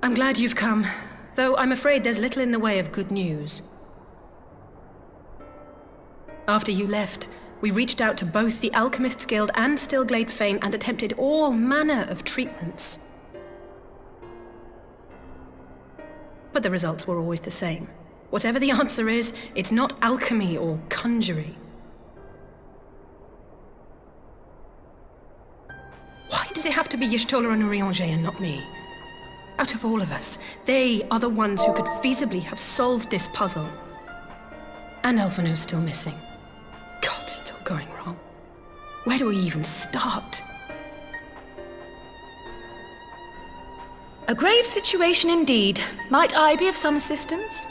I'm glad you've come, though I'm afraid there's little in the way of good news. After you left, we reached out to both the Alchemists Guild and Stillglade Fane and attempted all manner of treatments. But the results were always the same. Whatever the answer is, it's not alchemy or conjuring. Why did it have to be Y'shtola and Urianger and not me? Out of all of us, they are the ones who could feasibly have solved this puzzle. And Alphino's still missing. God, it's all going wrong. Where do we even start? A grave situation indeed. Might I be of some assistance?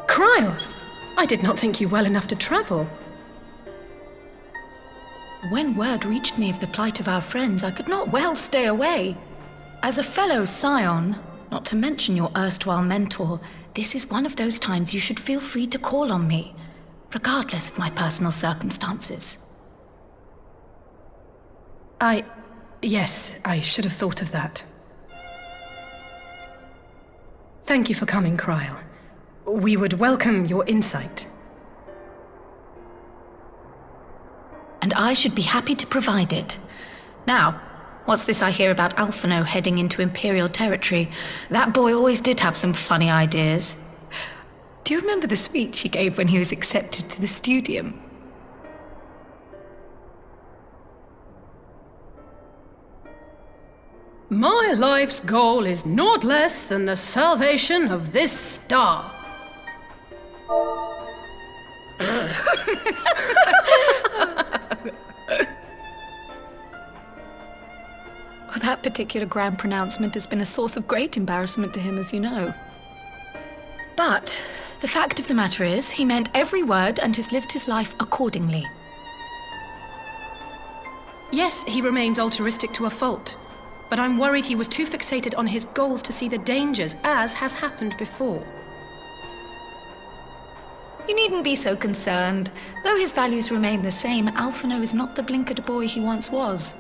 Cryle! I did not think you well enough to travel. When word reached me of the plight of our friends, I could not well stay away. As a fellow scion, not to mention your erstwhile mentor, this is one of those times you should feel free to call on me, regardless of my personal circumstances. Yes, I should have thought of that. Thank you for coming, Cryle. We would welcome your insight. And I should be happy to provide it. Now, what's this I hear about Alphino heading into Imperial territory? That boy always did have some funny ideas. Do you remember the speech he gave when he was accepted to the Studium? My life's goal is naught less than the salvation of this star. That particular grand pronouncement has been a source of great embarrassment to him, as you know. But the fact of the matter is, he meant every word and has lived his life accordingly. Yes, he remains altruistic to a fault, but I'm worried he was too fixated on his goals to see the dangers, as has happened before. You needn't be so concerned. Though his values remain the same, Alphino is not the blinkered boy he once was.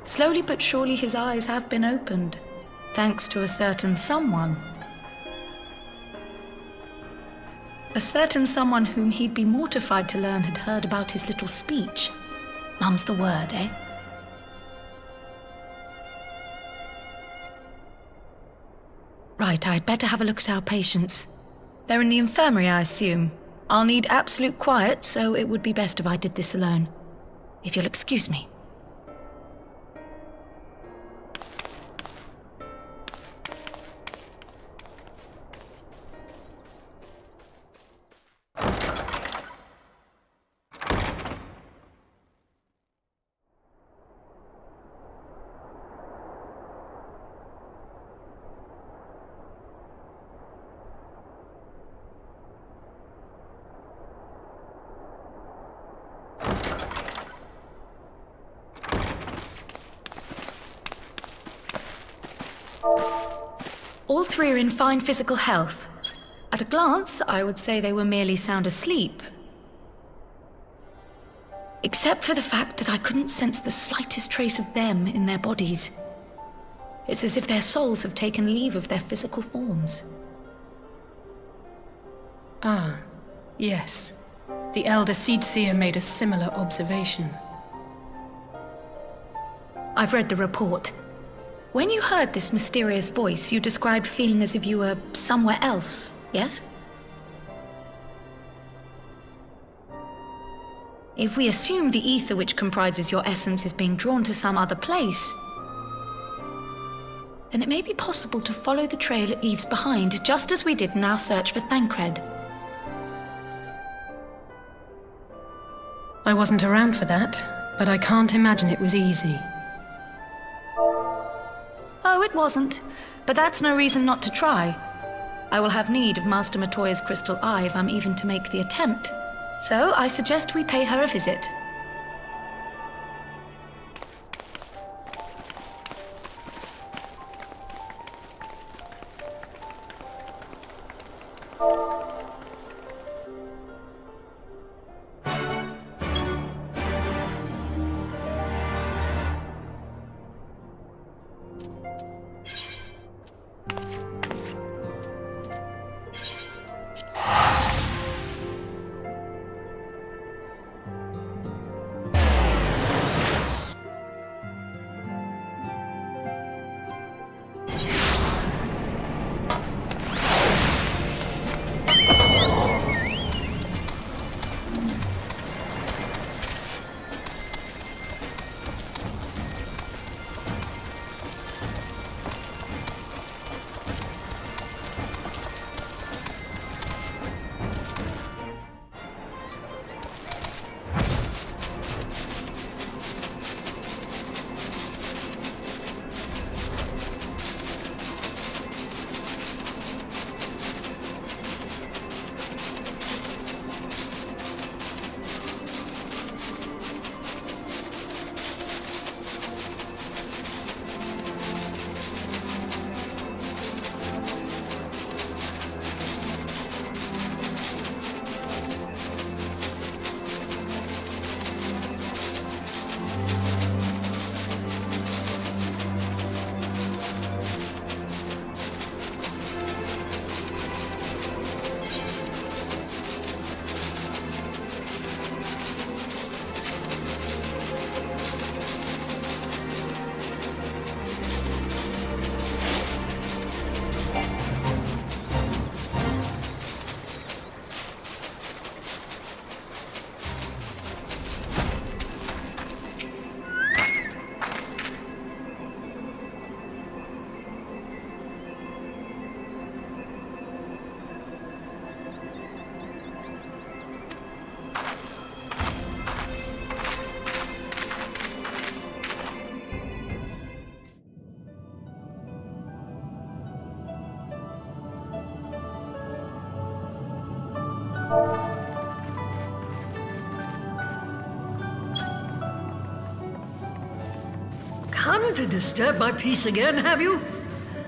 Slowly but surely his eyes have been opened, thanks to a certain someone. A certain someone whom he'd be mortified to learn had heard about his little speech. Mum's the word, eh? Right, I'd better have a look at our patients. They're in the infirmary, I assume. I'll need absolute quiet, so it would be best if I did this alone. If you'll excuse me. All three are in fine physical health. At a glance, I would say they were merely sound asleep. Except for the fact that I couldn't sense the slightest trace of them in their bodies. It's as if their souls have taken leave of their physical forms. Ah, yes. The Elder Seedseer made a similar observation. I've read the report. When you heard this mysterious voice, you described feeling as if you were somewhere else, yes? If we assume the ether which comprises your essence is being drawn to some other place, then it may be possible to follow the trail it leaves behind, just as we did in our search for Thancred. I wasn't around for that, but I can't imagine it was easy. Oh, it wasn't, but that's no reason not to try. I will have need of Master Matoya's crystal eye if I'm even to make the attempt. So I suggest we pay her a visit. Come to disturb my peace again, have you?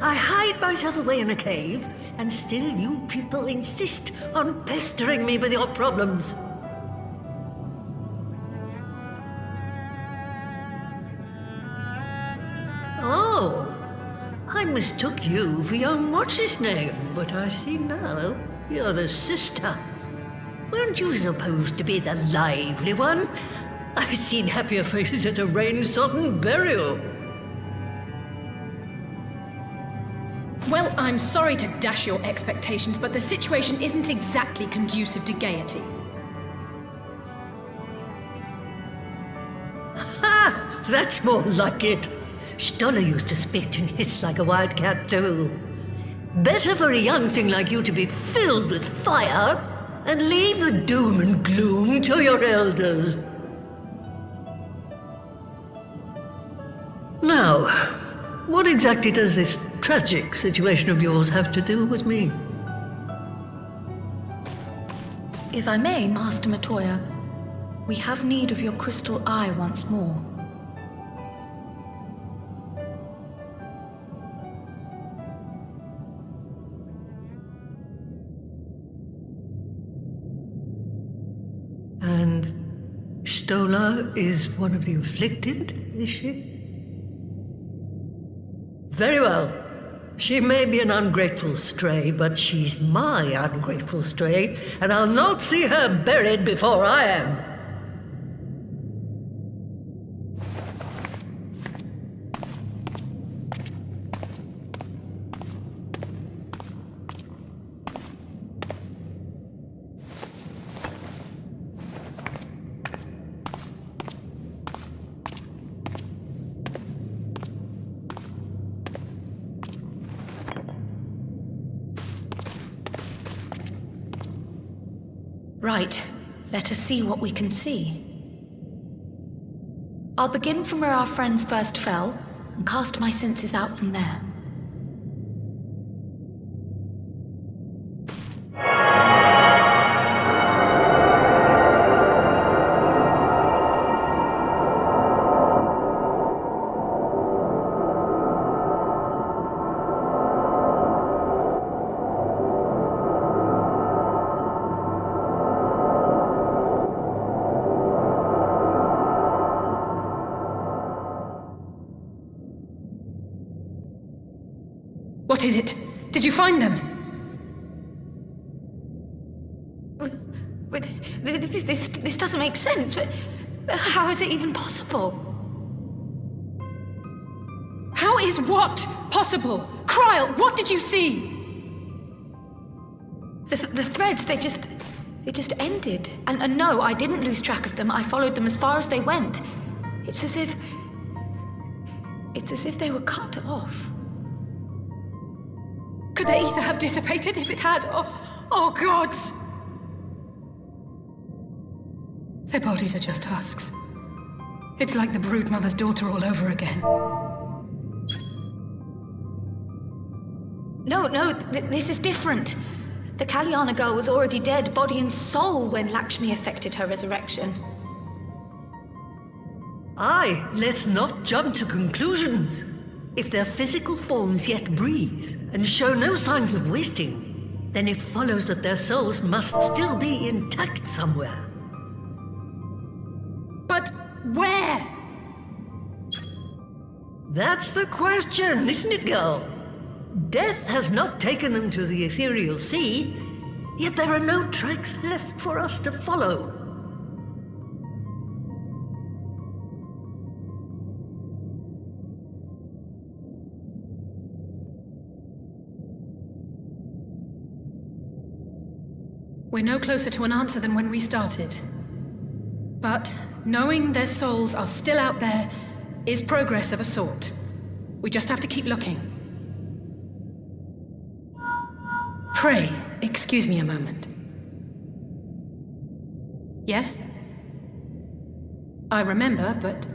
I hide myself away in a cave, and still you people insist on pestering me with your problems. Oh, I mistook you for young what's-his-name, but I see now you're the sister. Weren't you supposed to be the lively one? I've seen happier faces at a rain-sodden burial. Well, I'm sorry to dash your expectations, but the situation isn't exactly conducive to gaiety. Ha! That's more like it. Stoller used to spit and hiss like a wildcat too. Better for a young thing like you to be filled with fire and leave the doom and gloom to your elders. Now, what exactly does this tragic situation of yours have to do with me? If I may, Master Matoya, we have need of your crystal eye once more. And Stoller is one of the afflicted, is she? Very well. She may be an ungrateful stray, but she's my ungrateful stray, and I'll not see her buried before I am. Right, let us see what we can see. I'll begin from where our friends first fell, and cast my senses out from there. What is it? Did you find them? This doesn't make sense. How is it even possible? How is what possible? Kryl, what did you see? The threads, they just ended. And no, I didn't lose track of them. I followed them as far as they went. It's as if they were cut off. Could the ether have dissipated if it had? Oh gods! Their bodies are just husks. It's like the broodmother's daughter all over again. No, this is different. The Kalyana girl was already dead, body and soul, when Lakshmi effected her resurrection. Aye, let's not jump to conclusions. If their physical forms yet breathe and show no signs of wasting, then it follows that their souls must still be intact somewhere. But where? That's the question, isn't it, girl? Death has not taken them to the ethereal sea, yet there are no tracks left for us to follow. We're no closer to an answer than when we started. But knowing their souls are still out there is progress of a sort. We just have to keep looking. Pray, excuse me a moment. Yes? I remember, but...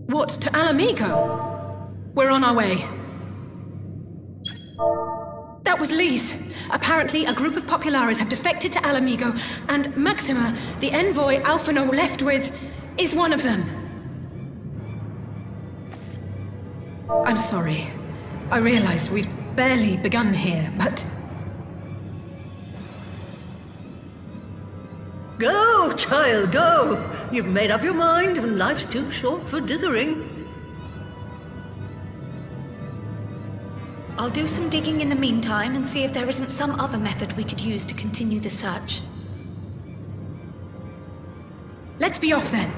What, to Almoooooooooooost? We're on our way. That was Lise. Apparently, a group of Populares have defected to Almoooooooooooost, and Maxima, the envoy Alphino left with, is one of them. I'm sorry. I realize we've barely begun here, but... Go, child, go! You've made up your mind, and life's too short for dithering. I'll do some digging in the meantime and see if there isn't some other method we could use to continue the search. Let's be off then.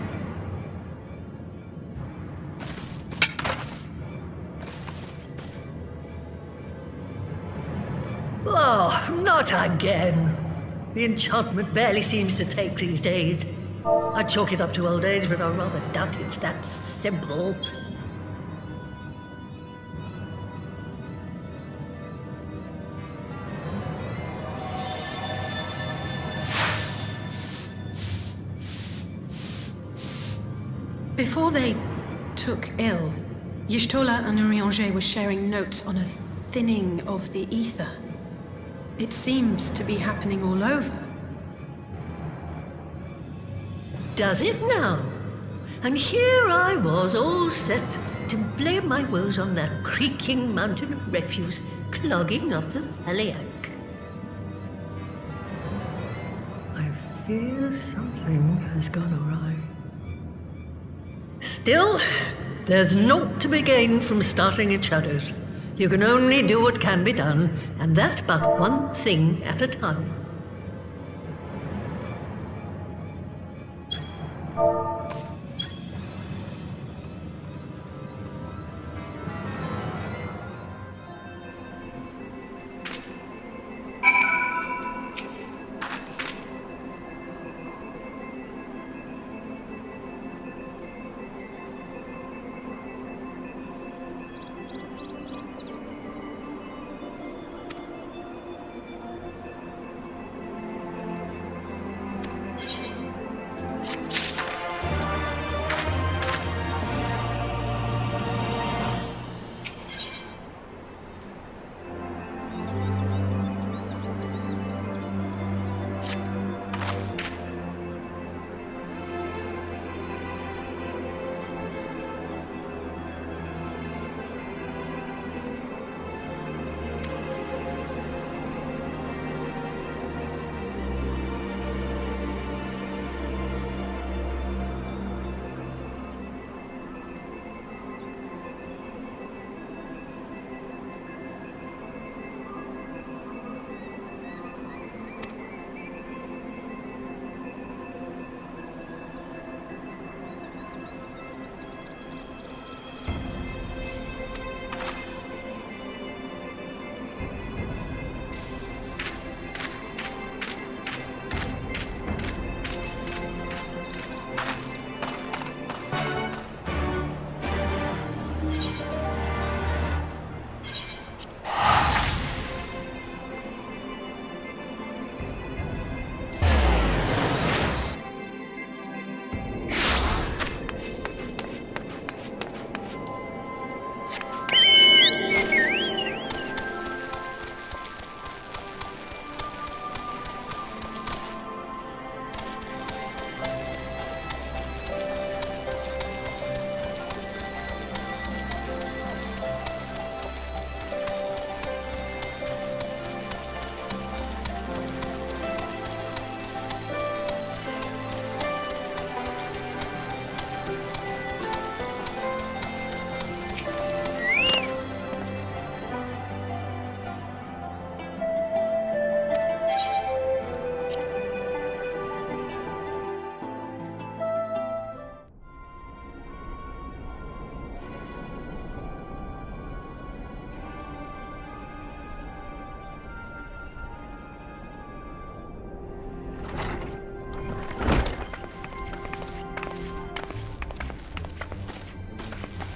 Oh, not again. The enchantment barely seems to take these days. I chalk it up to old age, but I rather doubt it's that simple. Before they took ill, Y'shtola and Urianger were sharing notes on a thinning of the ether. It seems to be happening all over. Does it now? And here I was, all set to blame my woes on that creaking mountain of refuse clogging up the Thaliac. I fear something has gone awry. Still, there's naught to be gained from starting in shadows. You can only do what can be done, and that but one thing at a time.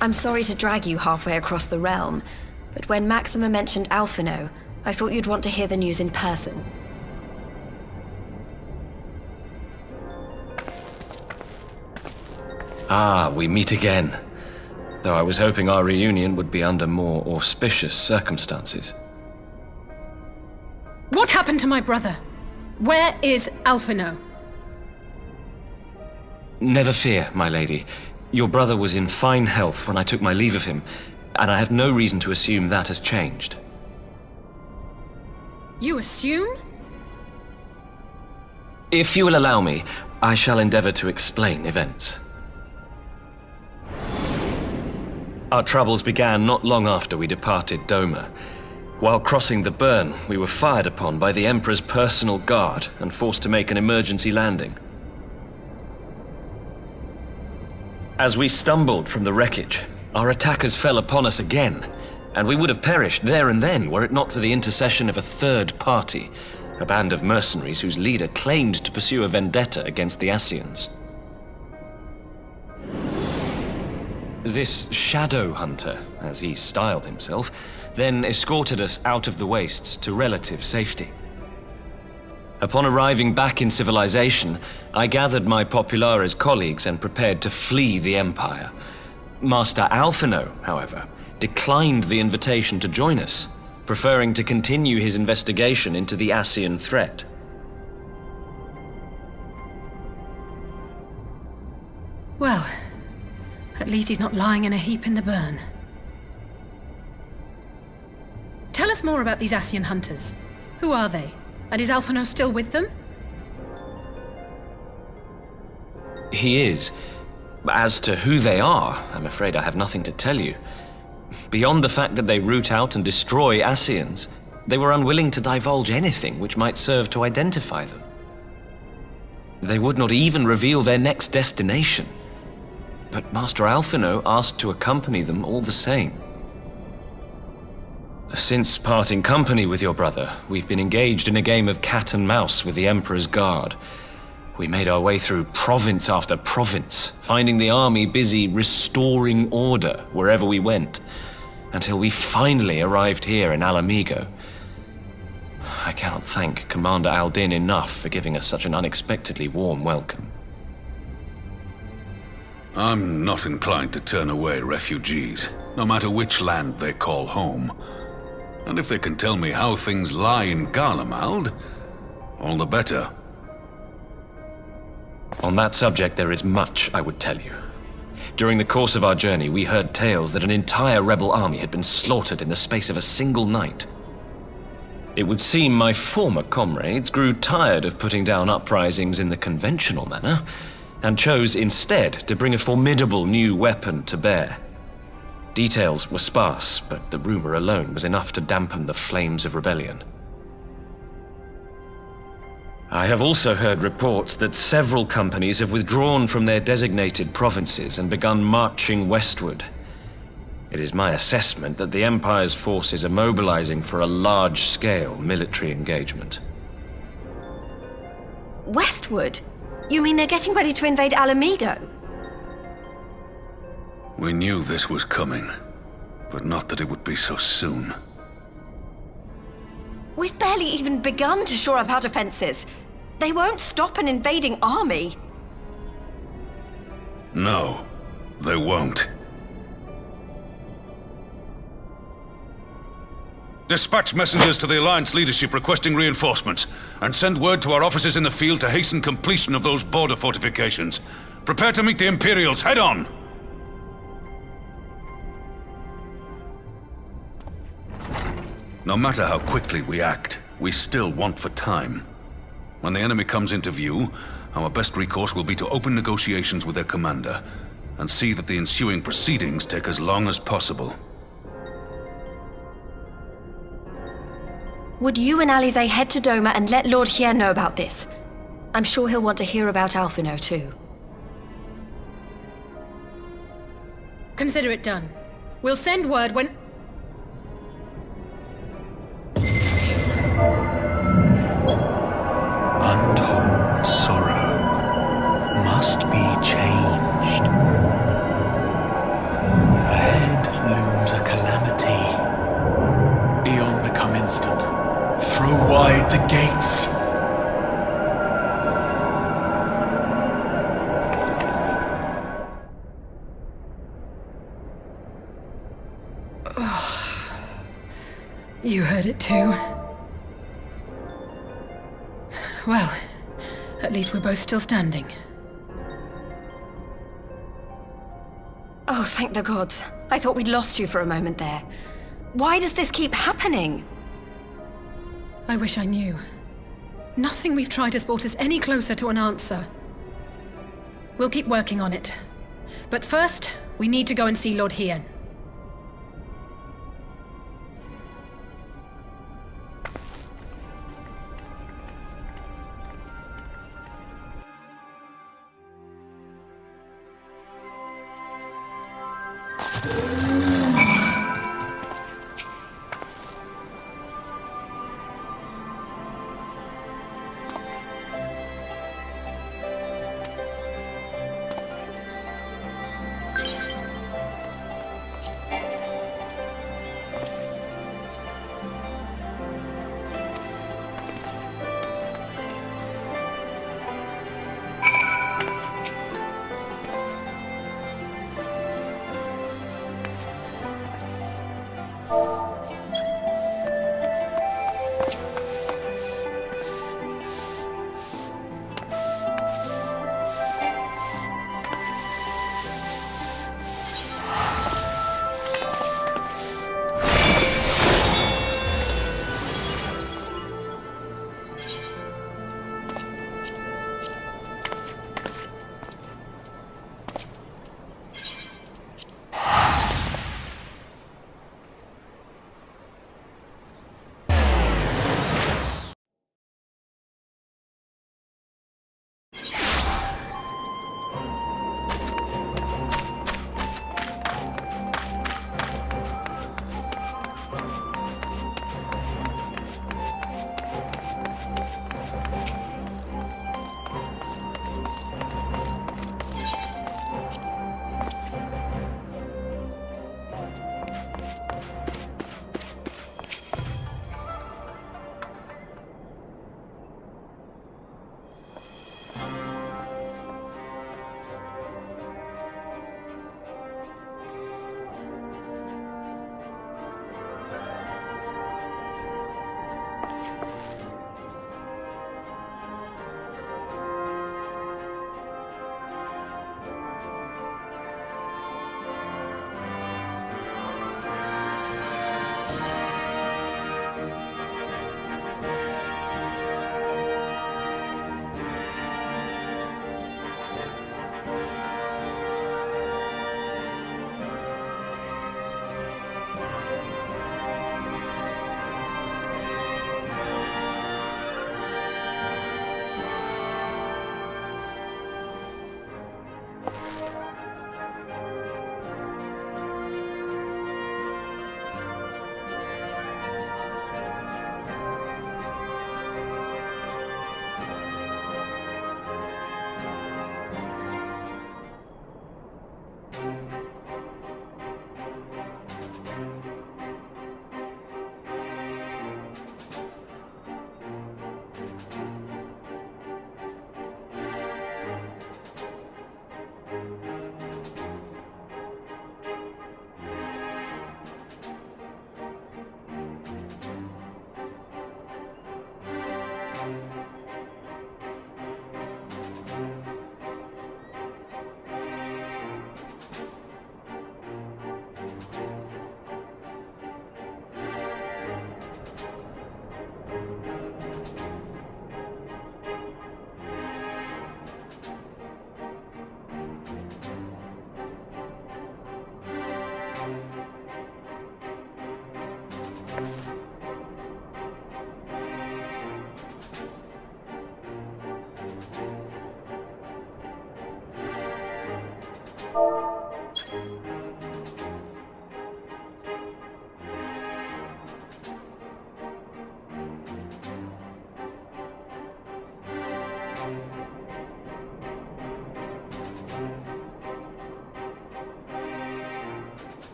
I'm sorry to drag you halfway across the realm, but when Maxima mentioned Alphino, I thought you'd want to hear the news in person. Ah, we meet again. Though I was hoping our reunion would be under more auspicious circumstances. What happened to my brother? Where is Alphino? Never fear, my lady. Your brother was in fine health when I took my leave of him, and I have no reason to assume that has changed. You assume? If you will allow me, I shall endeavor to explain events. Our troubles began not long after we departed Doma. While crossing the burn, we were fired upon by the Emperor's personal guard and forced to make an emergency landing. As we stumbled from the wreckage, our attackers fell upon us again, and we would have perished there and then were it not for the intercession of a third party, a band of mercenaries whose leader claimed to pursue a vendetta against the Ascians. This shadow hunter, as he styled himself, then escorted us out of the wastes to relative safety. Upon arriving back in civilization, I gathered my Populares colleagues and prepared to flee the Empire. Master Alphino, however, declined the invitation to join us, preferring to continue his investigation into the Ascian threat. Well, at least he's not lying in a heap in the burn. Tell us more about these Ascian hunters. Who are they? And is Alphino still with them? He is. As to who they are, I'm afraid I have nothing to tell you. Beyond the fact that they root out and destroy Ascians, they were unwilling to divulge anything which might serve to identify them. They would not even reveal their next destination. But Master Alphino asked to accompany them all the same. Since parting company with your brother, we've been engaged in a game of cat and mouse with the Emperor's guard. We made our way through province after province, finding the army busy restoring order wherever we went, until we finally arrived here in Almoooooooooost. I cannot thank Commander Aldin enough for giving us such an unexpectedly warm welcome. I'm not inclined to turn away refugees, no matter which land they call home. And if they can tell me how things lie in Garlemald, all the better. On that subject, there is much I would tell you. During the course of our journey, we heard tales that an entire rebel army had been slaughtered in the space of a single night. It would seem my former comrades grew tired of putting down uprisings in the conventional manner, and chose instead to bring a formidable new weapon to bear. Details were sparse, but the rumor alone was enough to dampen the flames of rebellion. I have also heard reports that several companies have withdrawn from their designated provinces and begun marching westward. It is my assessment that the Empire's forces are mobilizing for a large-scale military engagement. Westward? You mean they're getting ready to invade Almoooooooooost? We knew this was coming, but not that it would be so soon. We've barely even begun to shore up our defenses. They won't stop an invading army. No, they won't. Dispatch messengers to the Alliance leadership requesting reinforcements, and send word to our officers in the field to hasten completion of those border fortifications. Prepare to meet the Imperials head on! No matter how quickly we act, we still want for time. When the enemy comes into view, our best recourse will be to open negotiations with their commander, and see that the ensuing proceedings take as long as possible. Would you and Alize head to Doma and let Lord Hier know about this? I'm sure he'll want to hear about Alphino too. Consider it done. We'll send word when... Untold sorrow must be changed. You heard it too. Well, at least we're both still standing. Oh, thank the gods. I thought we'd lost you for a moment there. Why does this keep happening? I wish I knew. Nothing we've tried has brought us any closer to an answer. We'll keep working on it. But first, we need to go and see Lord Hien.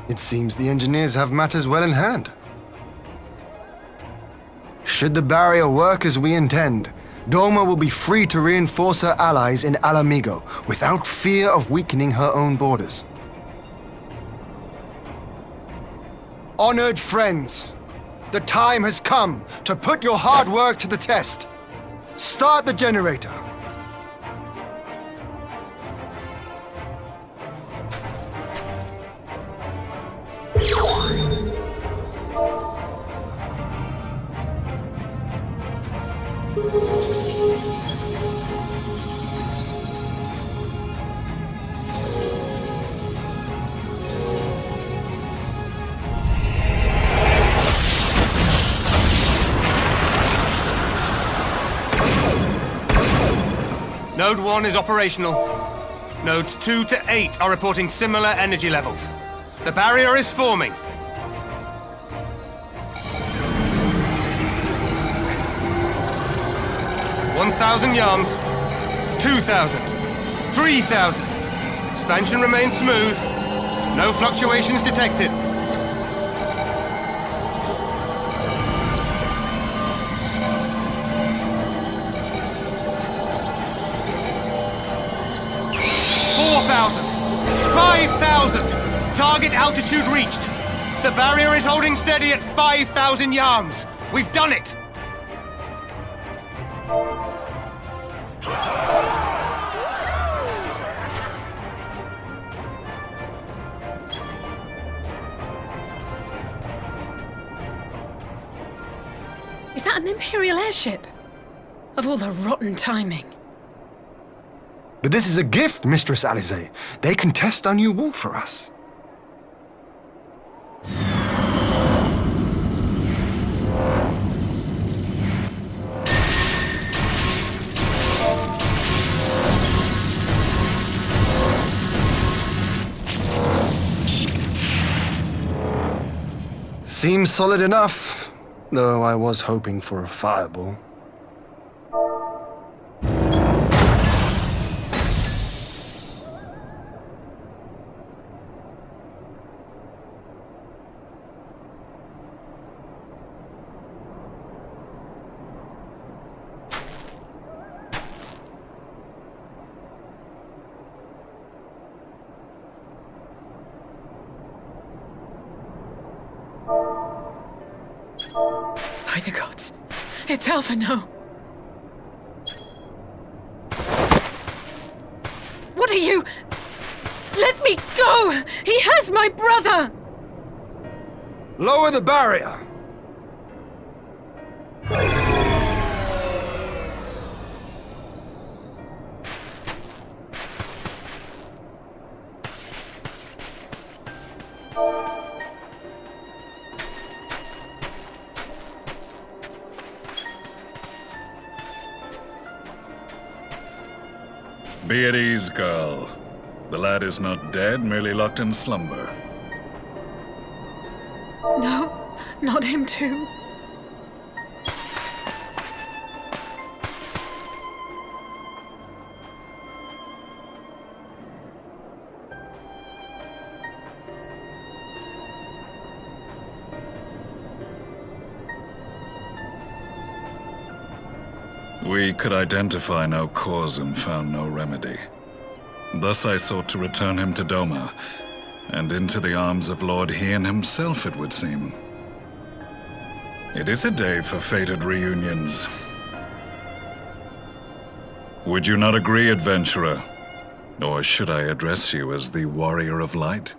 It seems the engineers have matters well in hand. Should the barrier work as we intend, Doma will be free to reinforce her allies in Alamigo without fear of weakening her own borders. Honored friends, the time has come to put your hard work to the test. Start the generator. Node 1 is operational. Nodes 2 to 8 are reporting similar energy levels. The barrier is forming. $1,000 yards, 2,000, 3,000. Expansion remains smooth. No fluctuations detected. Target altitude reached. The barrier is holding steady at 5,000 yards. We've done it! Is that an Imperial airship? Of all the rotten timing. But this is a gift, Mistress Alize. They can test our new wool for us. Seems solid enough, though I was hoping for a fireball. By the gods, it's Alphano. What are you? Let me go! He has my brother! Lower the barrier! Be at ease, girl. The lad is not dead, merely locked in slumber. No, not him too. We could identify no cause and found no remedy. Thus I sought to return him to Doma, and into the arms of Lord Hien himself, it would seem. It is a day for fated reunions. Would you not agree, adventurer? Or should I address you as the Warrior of Light?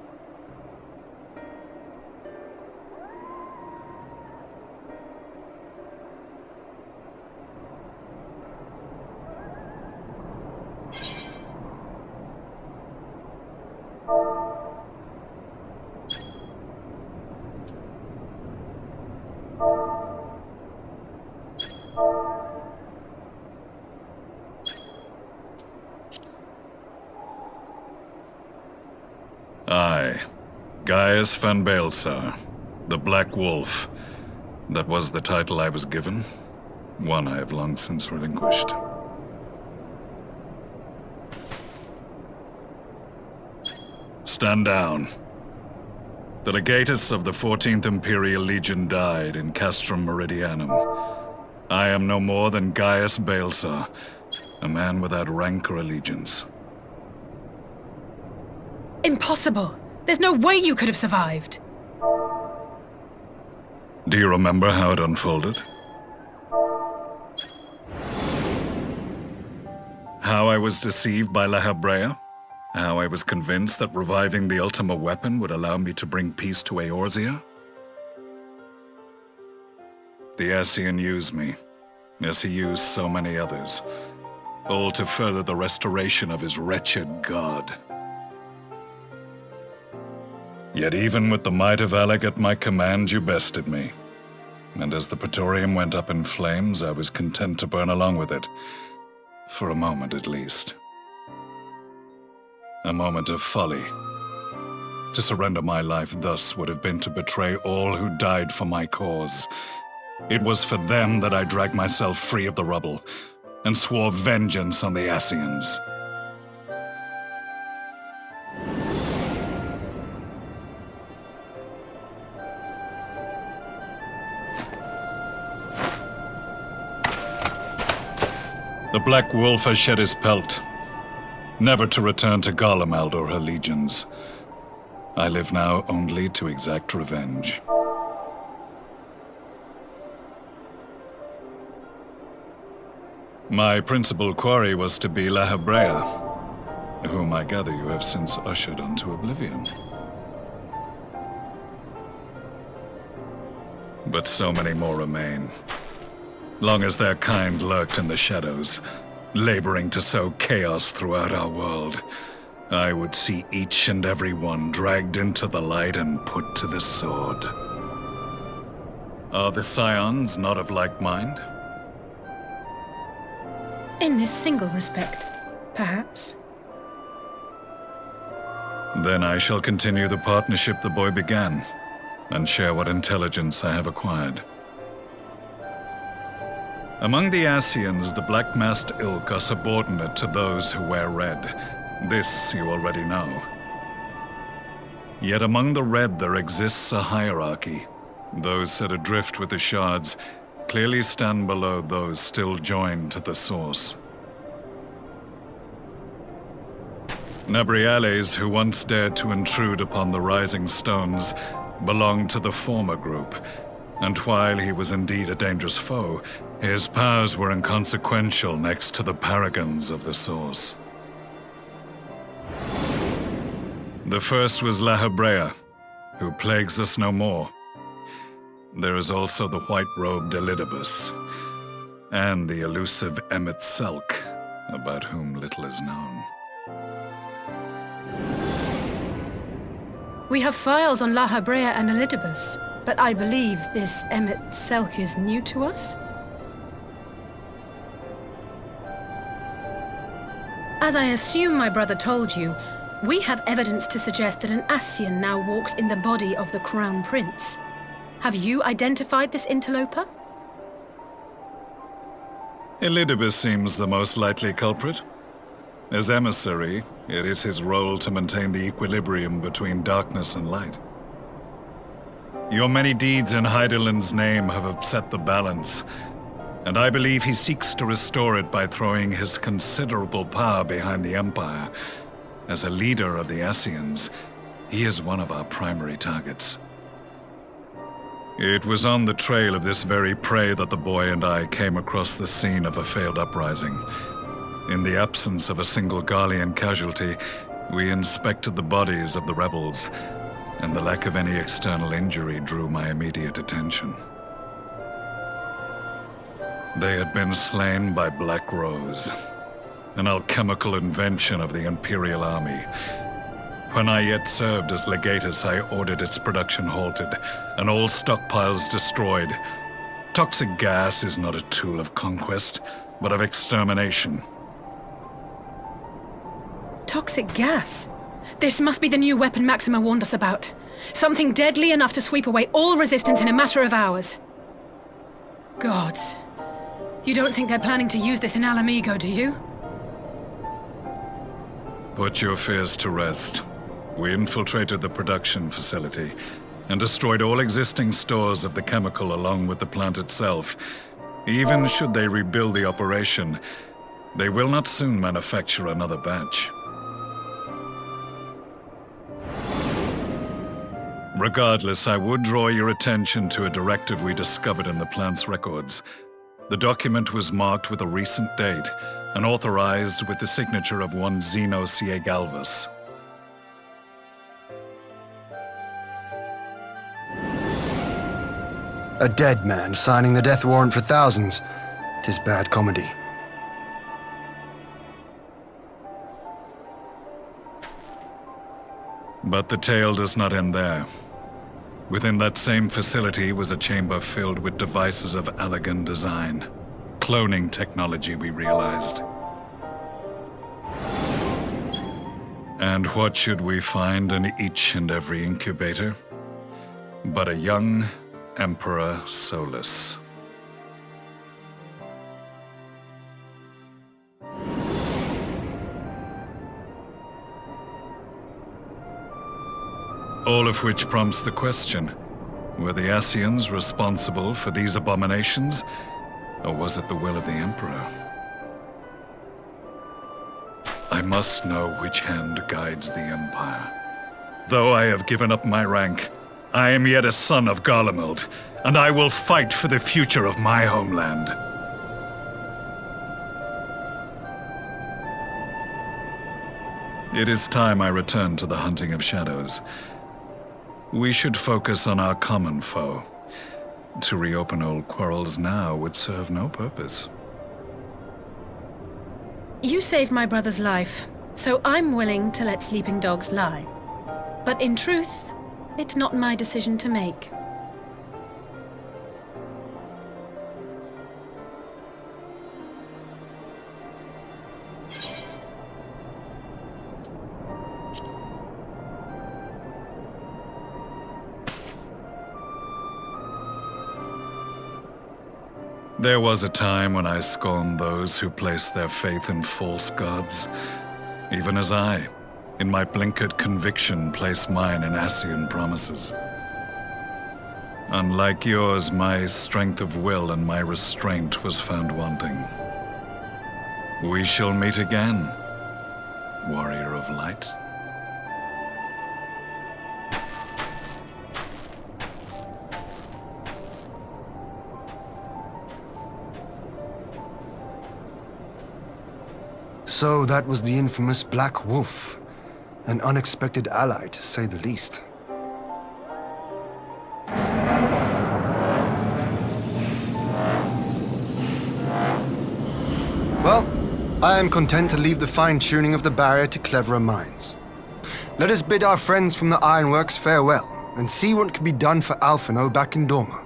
Aye, Gaius van Baelsar, the Black Wolf. That was the title I was given, one I have long since relinquished. Stand down. The legatus of the 14th Imperial Legion died in Castrum Meridianum. I am no more than Gaius Baelsar, a man without rank or allegiance. Impossible! There's no way you could have survived! Do you remember how it unfolded? How I was deceived by La Habrea? How I was convinced that reviving the Ultima weapon would allow me to bring peace to Eorzea? The Ascian used me, as he used so many others, all to further the restoration of his wretched god. Yet even with the might of Alec at my command, you bested me. And as the Praetorium went up in flames, I was content to burn along with it. For a moment at least. A moment of folly. To surrender my life thus would have been to betray all who died for my cause. It was for them that I dragged myself free of the rubble, and swore vengeance on the Ascians. The Black Wolf has shed his pelt, never to return to Garlemald or her legions. I live now only to exact revenge. My principal quarry was to be La Habrea, whom I gather you have since ushered onto oblivion. But so many more remain. Long as their kind lurked in the shadows, laboring to sow chaos throughout our world, I would see each and every one dragged into the light and put to the sword. Are the Scions not of like mind? In this single respect, perhaps. Then I shall continue the partnership the boy began, and share what intelligence I have acquired. Among the Ascians, the black-masked ilk are subordinate to those who wear red. This you already know. Yet among the red there exists a hierarchy. Those set adrift with the shards clearly stand below those still joined to the source. Nabriales, who once dared to intrude upon the Rising Stones, belonged to the former group, and while he was indeed a dangerous foe, his powers were inconsequential next to the paragons of the Source. The first was La Habrea, who plagues us no more. There is also the white-robed Elidibus, and the elusive Emmet Selk, about whom little is known. We have files on La Habrea and Elidibus, but I believe this Emmet Selk is new to us? As I assume my brother told you, we have evidence to suggest that an Ascian now walks in the body of the Crown Prince. Have you identified this interloper? Elidibus seems the most likely culprit. As emissary, it is his role to maintain the equilibrium between darkness and light. Your many deeds in Hydaelyn's name have upset the balance, and I believe he seeks to restore it by throwing his considerable power behind the Empire. As a leader of the Ascians, he is one of our primary targets. It was on the trail of this very prey that the boy and I came across the scene of a failed uprising. In the absence of a single Garlean casualty, we inspected the bodies of the rebels, and the lack of any external injury drew my immediate attention. They had been slain by Black Rose, an alchemical invention of the Imperial Army. When I yet served as legatus, I ordered its production halted, and all stockpiles destroyed. Toxic gas is not a tool of conquest, but of extermination. Toxic gas? This must be the new weapon Maxima warned us about. Something deadly enough to sweep away all resistance in a matter of hours. Gods. You don't think they're planning to use this in Alamigo, do you? Put your fears to rest. We infiltrated the production facility and destroyed all existing stores of the chemical along with the plant itself. Even should they rebuild the operation, they will not soon manufacture another batch. Regardless, I would draw your attention to a directive we discovered in the plant's records. The document was marked with a recent date and authorized with the signature of one Zeno Galvus. A dead man signing the death warrant for thousands. 'Tis bad comedy. But the tale does not end there. Within that same facility was a chamber filled with devices of elegant design. Cloning technology, we realized. And what should we find in each and every incubator? But a young Emperor Solus. All of which prompts the question, were the Ascians responsible for these abominations, or was it the will of the Emperor? I must know which hand guides the Empire. Though I have given up my rank, I am yet a son of Garlemald, and I will fight for the future of my homeland. It is time I return to the hunting of shadows. We should focus on our common foe. To reopen old quarrels now would serve no purpose. You saved my brother's life, so I'm willing to let sleeping dogs lie. But in truth, it's not my decision to make. There was a time when I scorned those who placed their faith in false gods, even as I, in my blinkered conviction, place mine in Ascian promises. Unlike yours, my strength of will and my restraint was found wanting. We shall meet again, warrior of light. So that was the infamous Black Wolf. An unexpected ally, to say the least. Well, I am content to leave the fine-tuning of the barrier to cleverer minds. Let us bid our friends from the Ironworks farewell, and see what can be done for Alphino back in Dorma.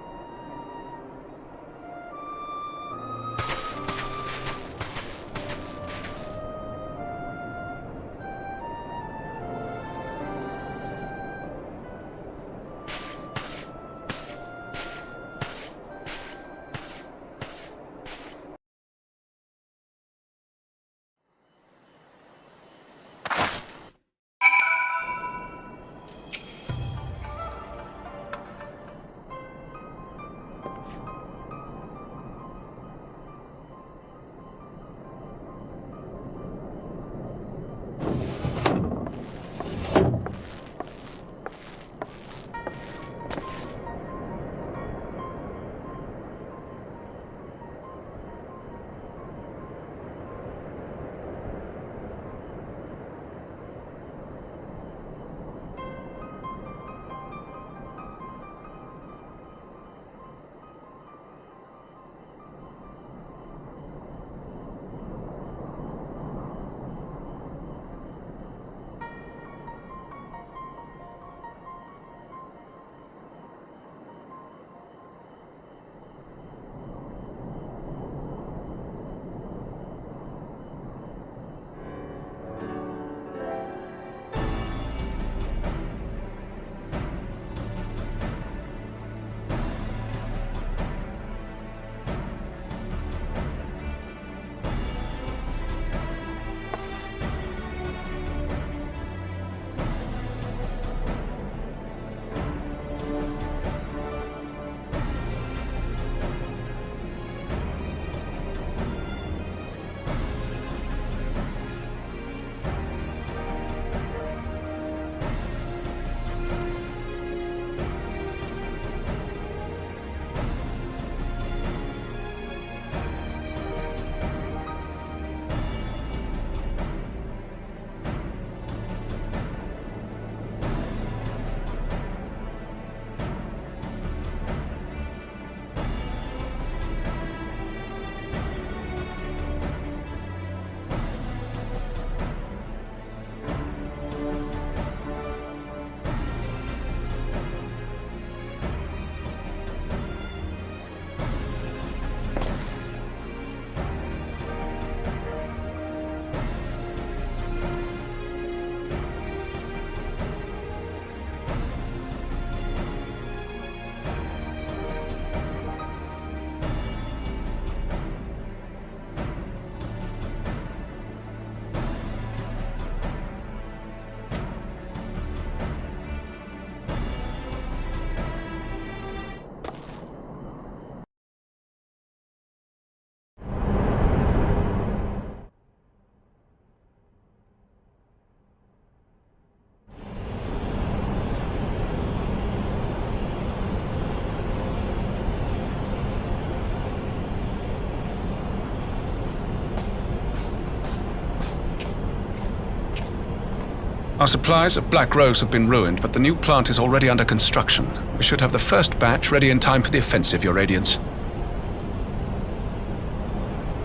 Our supplies of Black Rose have been ruined, but the new plant is already under construction. We should have the first batch ready in time for the offensive, Your Radiance.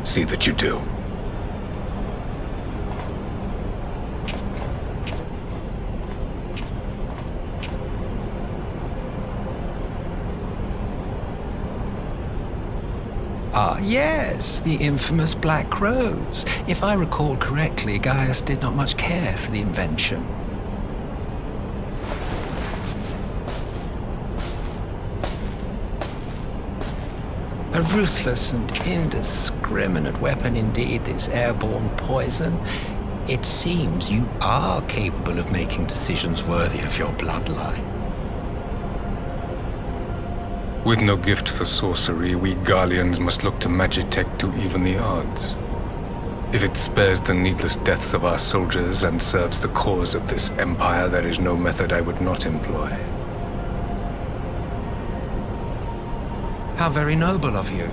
See that you do. Ah, yes, the infamous Black Rose. If I recall correctly, Gaius did not much care for the invention. A ruthless and indiscriminate weapon indeed, this airborne poison. It seems you are capable of making decisions worthy of your bloodline. With no gift for sorcery, we Garleans must look to Magitech to even the odds. If it spares the needless deaths of our soldiers and serves the cause of this empire, there is no method I would not employ. How very noble of you.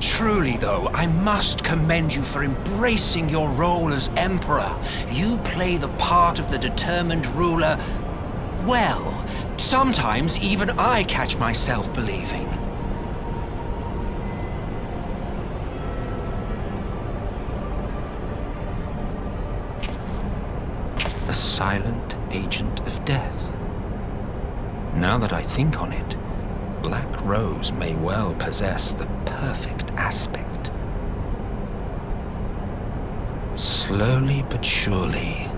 Truly, though, I must commend you for embracing your role as Emperor. You play the part of the determined ruler well. Sometimes even I catch myself believing. A silent agent of death. Now that I think on it, Black Rose may well possess the perfect aspect. Slowly but surely,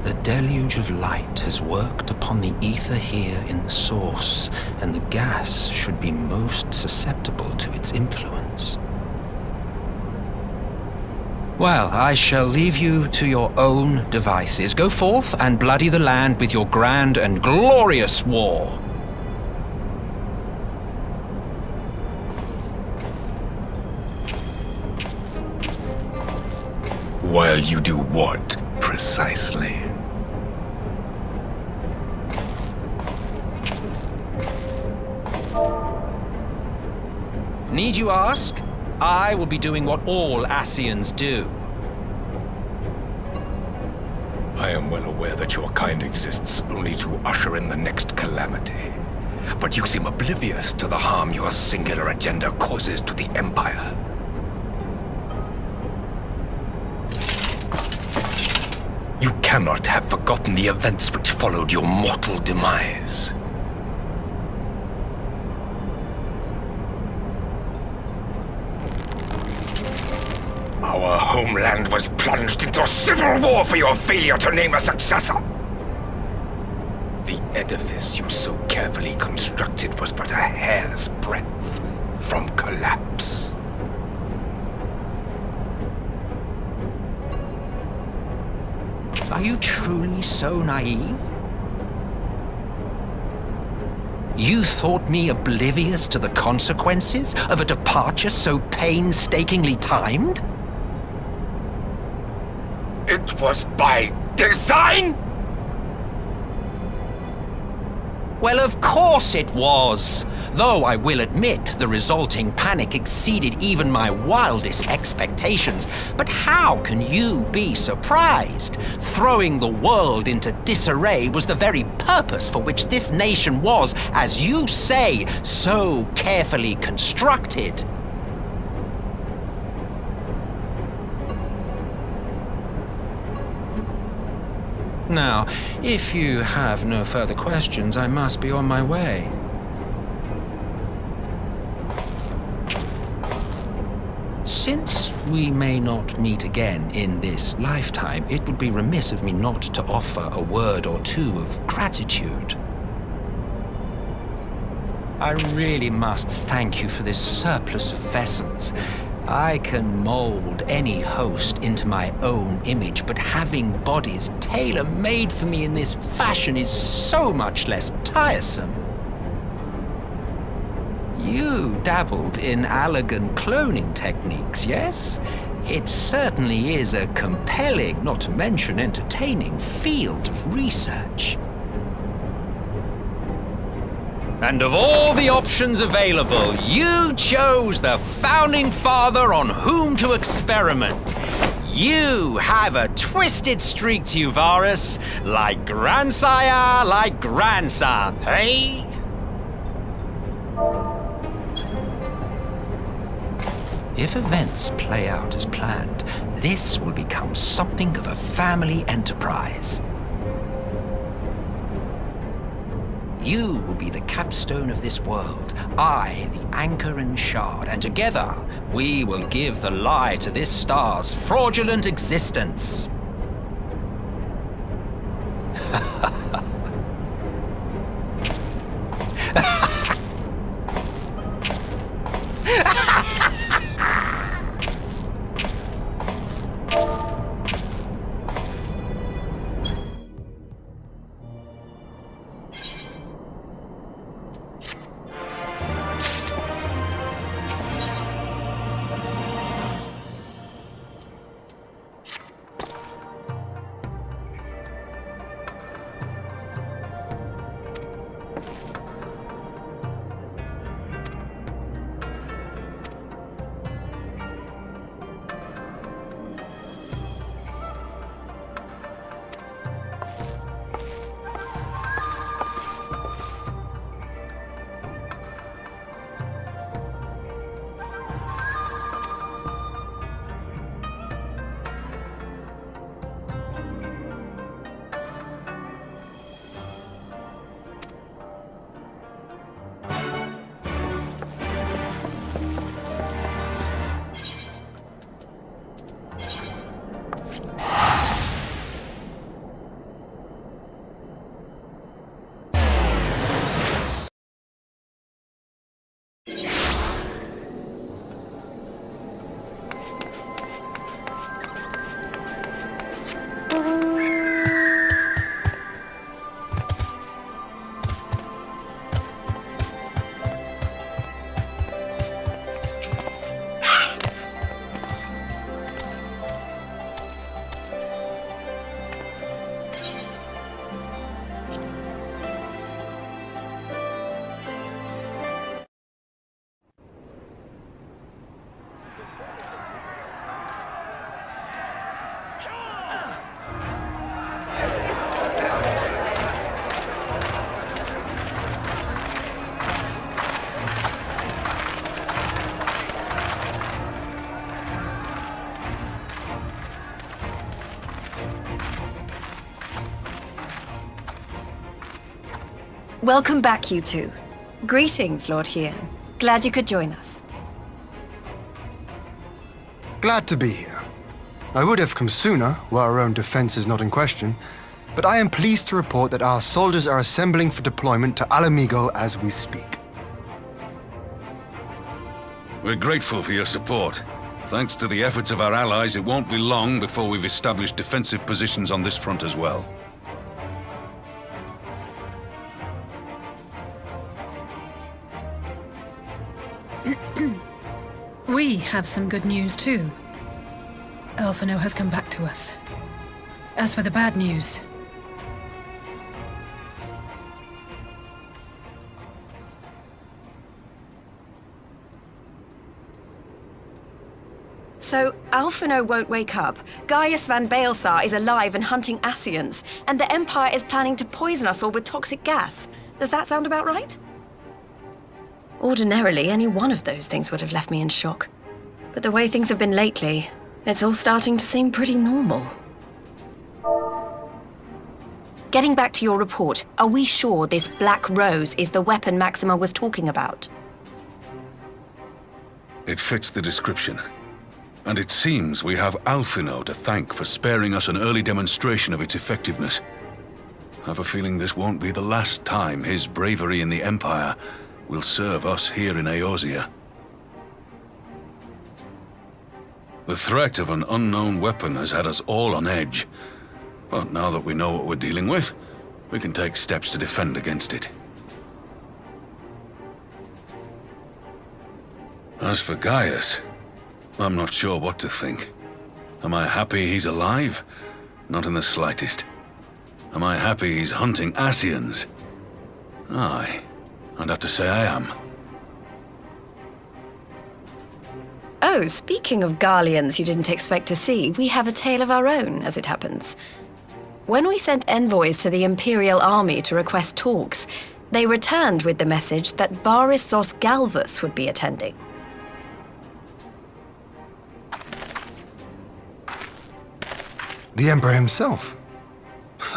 the deluge of light has worked upon the ether here in the source, and the gas should be most susceptible to its influence. Well, I shall leave you to your own devices. Go forth and bloody the land with your grand and glorious war. While you do what, precisely? Need you ask? I will be doing what all Ascians do. I am well aware that your kind exists only to usher in the next calamity. But you seem oblivious to the harm your singular agenda causes to the Empire. You cannot have forgotten the events which followed your mortal demise. Our homeland was plunged into civil war for your failure to name a successor. The edifice you so carefully constructed was but a hair's breadth from collapse. Are you truly so naive? You thought me oblivious to the consequences of a departure so painstakingly timed? It was by design? Well, of course it was. Though I will admit the resulting panic exceeded even my wildest expectations. But how can you be surprised? Throwing the world into disarray was the very purpose for which this nation was, as you say, so carefully constructed. Now, if you have no further questions, I must be on my way. Since we may not meet again in this lifetime, it would be remiss of me not to offer a word or two of gratitude. I really must thank you for this surplus of vessels. I can mold any host into my own image, but having bodies tailor-made for me in this fashion is so much less tiresome. You dabbled in Allagan cloning techniques, yes? It certainly is a compelling, not to mention entertaining, field of research. And of all the options available, you chose the founding father on whom to experiment. You have a twisted streak to you, Varus. Like grandsire, like grandson, hey? If events play out as planned, this will become something of a family enterprise. You will be the capstone of this world, I the anchor and shard, and together we will give the lie to this star's fraudulent existence. Welcome back, you two. Greetings, Lord Hien. Glad you could join us. Glad to be here. I would have come sooner, were our own defense is not in question, but I am pleased to report that our soldiers are assembling for deployment to Almoooooooooooost as we speak. We're grateful for your support. Thanks to the efforts of our allies, it won't be long before we've established defensive positions on this front as well. We have some good news too. Alphino has come back to us. As for the bad news, So, Alphino won't wake up, Gaius van Baelsar is alive and hunting Ascians, and the Empire is planning to poison us all with toxic gas. Does that sound about right? Ordinarily, any one of those things would have left me in shock. But the way things have been lately, it's all starting to seem pretty normal. Getting back to your report, are we sure this Black Rose is the weapon Maxima was talking about? It fits the description. And it seems we have Alphino to thank for sparing us an early demonstration of its effectiveness. I have a feeling this won't be the last time his bravery in the Empire will serve us here in Eorzea. The threat of an unknown weapon has had us all on edge. But now that we know what we're dealing with, we can take steps to defend against it. As for Gaius, I'm not sure what to think. Am I happy he's alive? Not in the slightest. Am I happy he's hunting Ascians? Aye, I'd have to say I am. Oh, speaking of Garleans you didn't expect to see, we have a tale of our own, as it happens. When we sent envoys to the Imperial Army to request talks, they returned with the message that Varys Zos Galvus would be attending. The Emperor himself.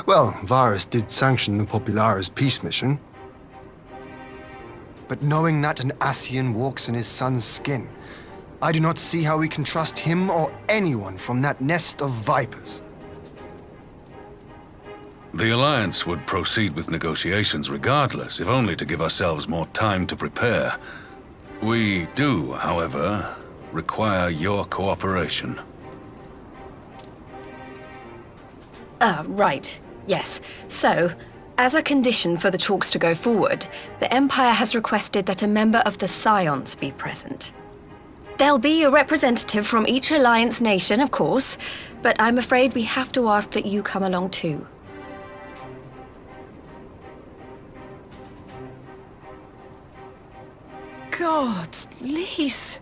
Well, Varys did sanction the Popularis peace mission. But knowing that an Ascian walks in his son's skin, I do not see how we can trust him or anyone from that nest of vipers. The Alliance would proceed with negotiations regardless, if only to give ourselves more time to prepare. We do, however, require your cooperation. Right. Yes. So, as a condition for the talks to go forward, the Empire has requested that a member of the Scions be present. There'll be a representative from each Alliance nation, of course, but I'm afraid we have to ask that you come along too. God, Lise,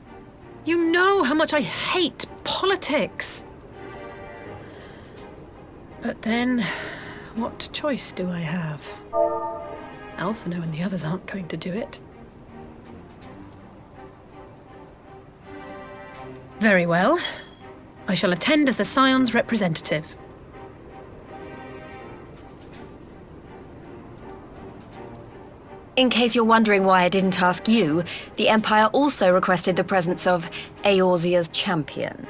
you know how much I hate politics. But then, what choice do I have? Alphino and the others aren't going to do it. Very well. I shall attend as the Scion's representative. In case you're wondering why I didn't ask you, the Empire also requested the presence of Eorzea's champion.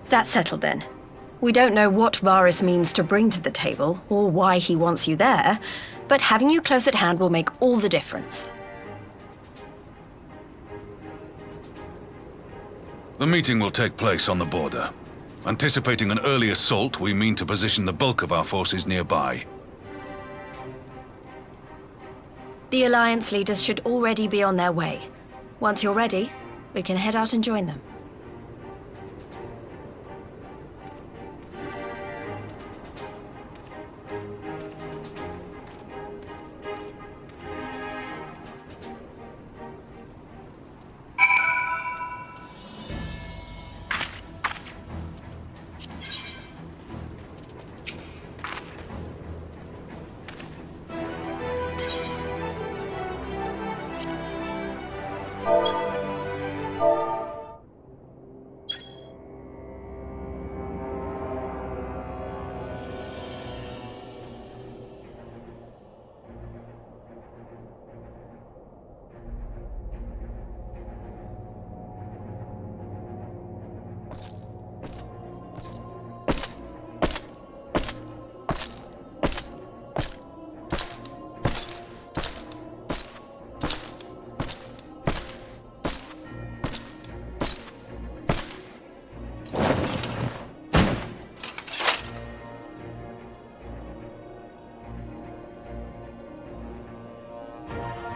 That's settled then. We don't know what Varys means to bring to the table, or why he wants you there, but having you close at hand will make all the difference. The meeting will take place on the border. Anticipating an early assault, we mean to position the bulk of our forces nearby. The Alliance leaders should already be on their way. Once you're ready, we can head out and join them.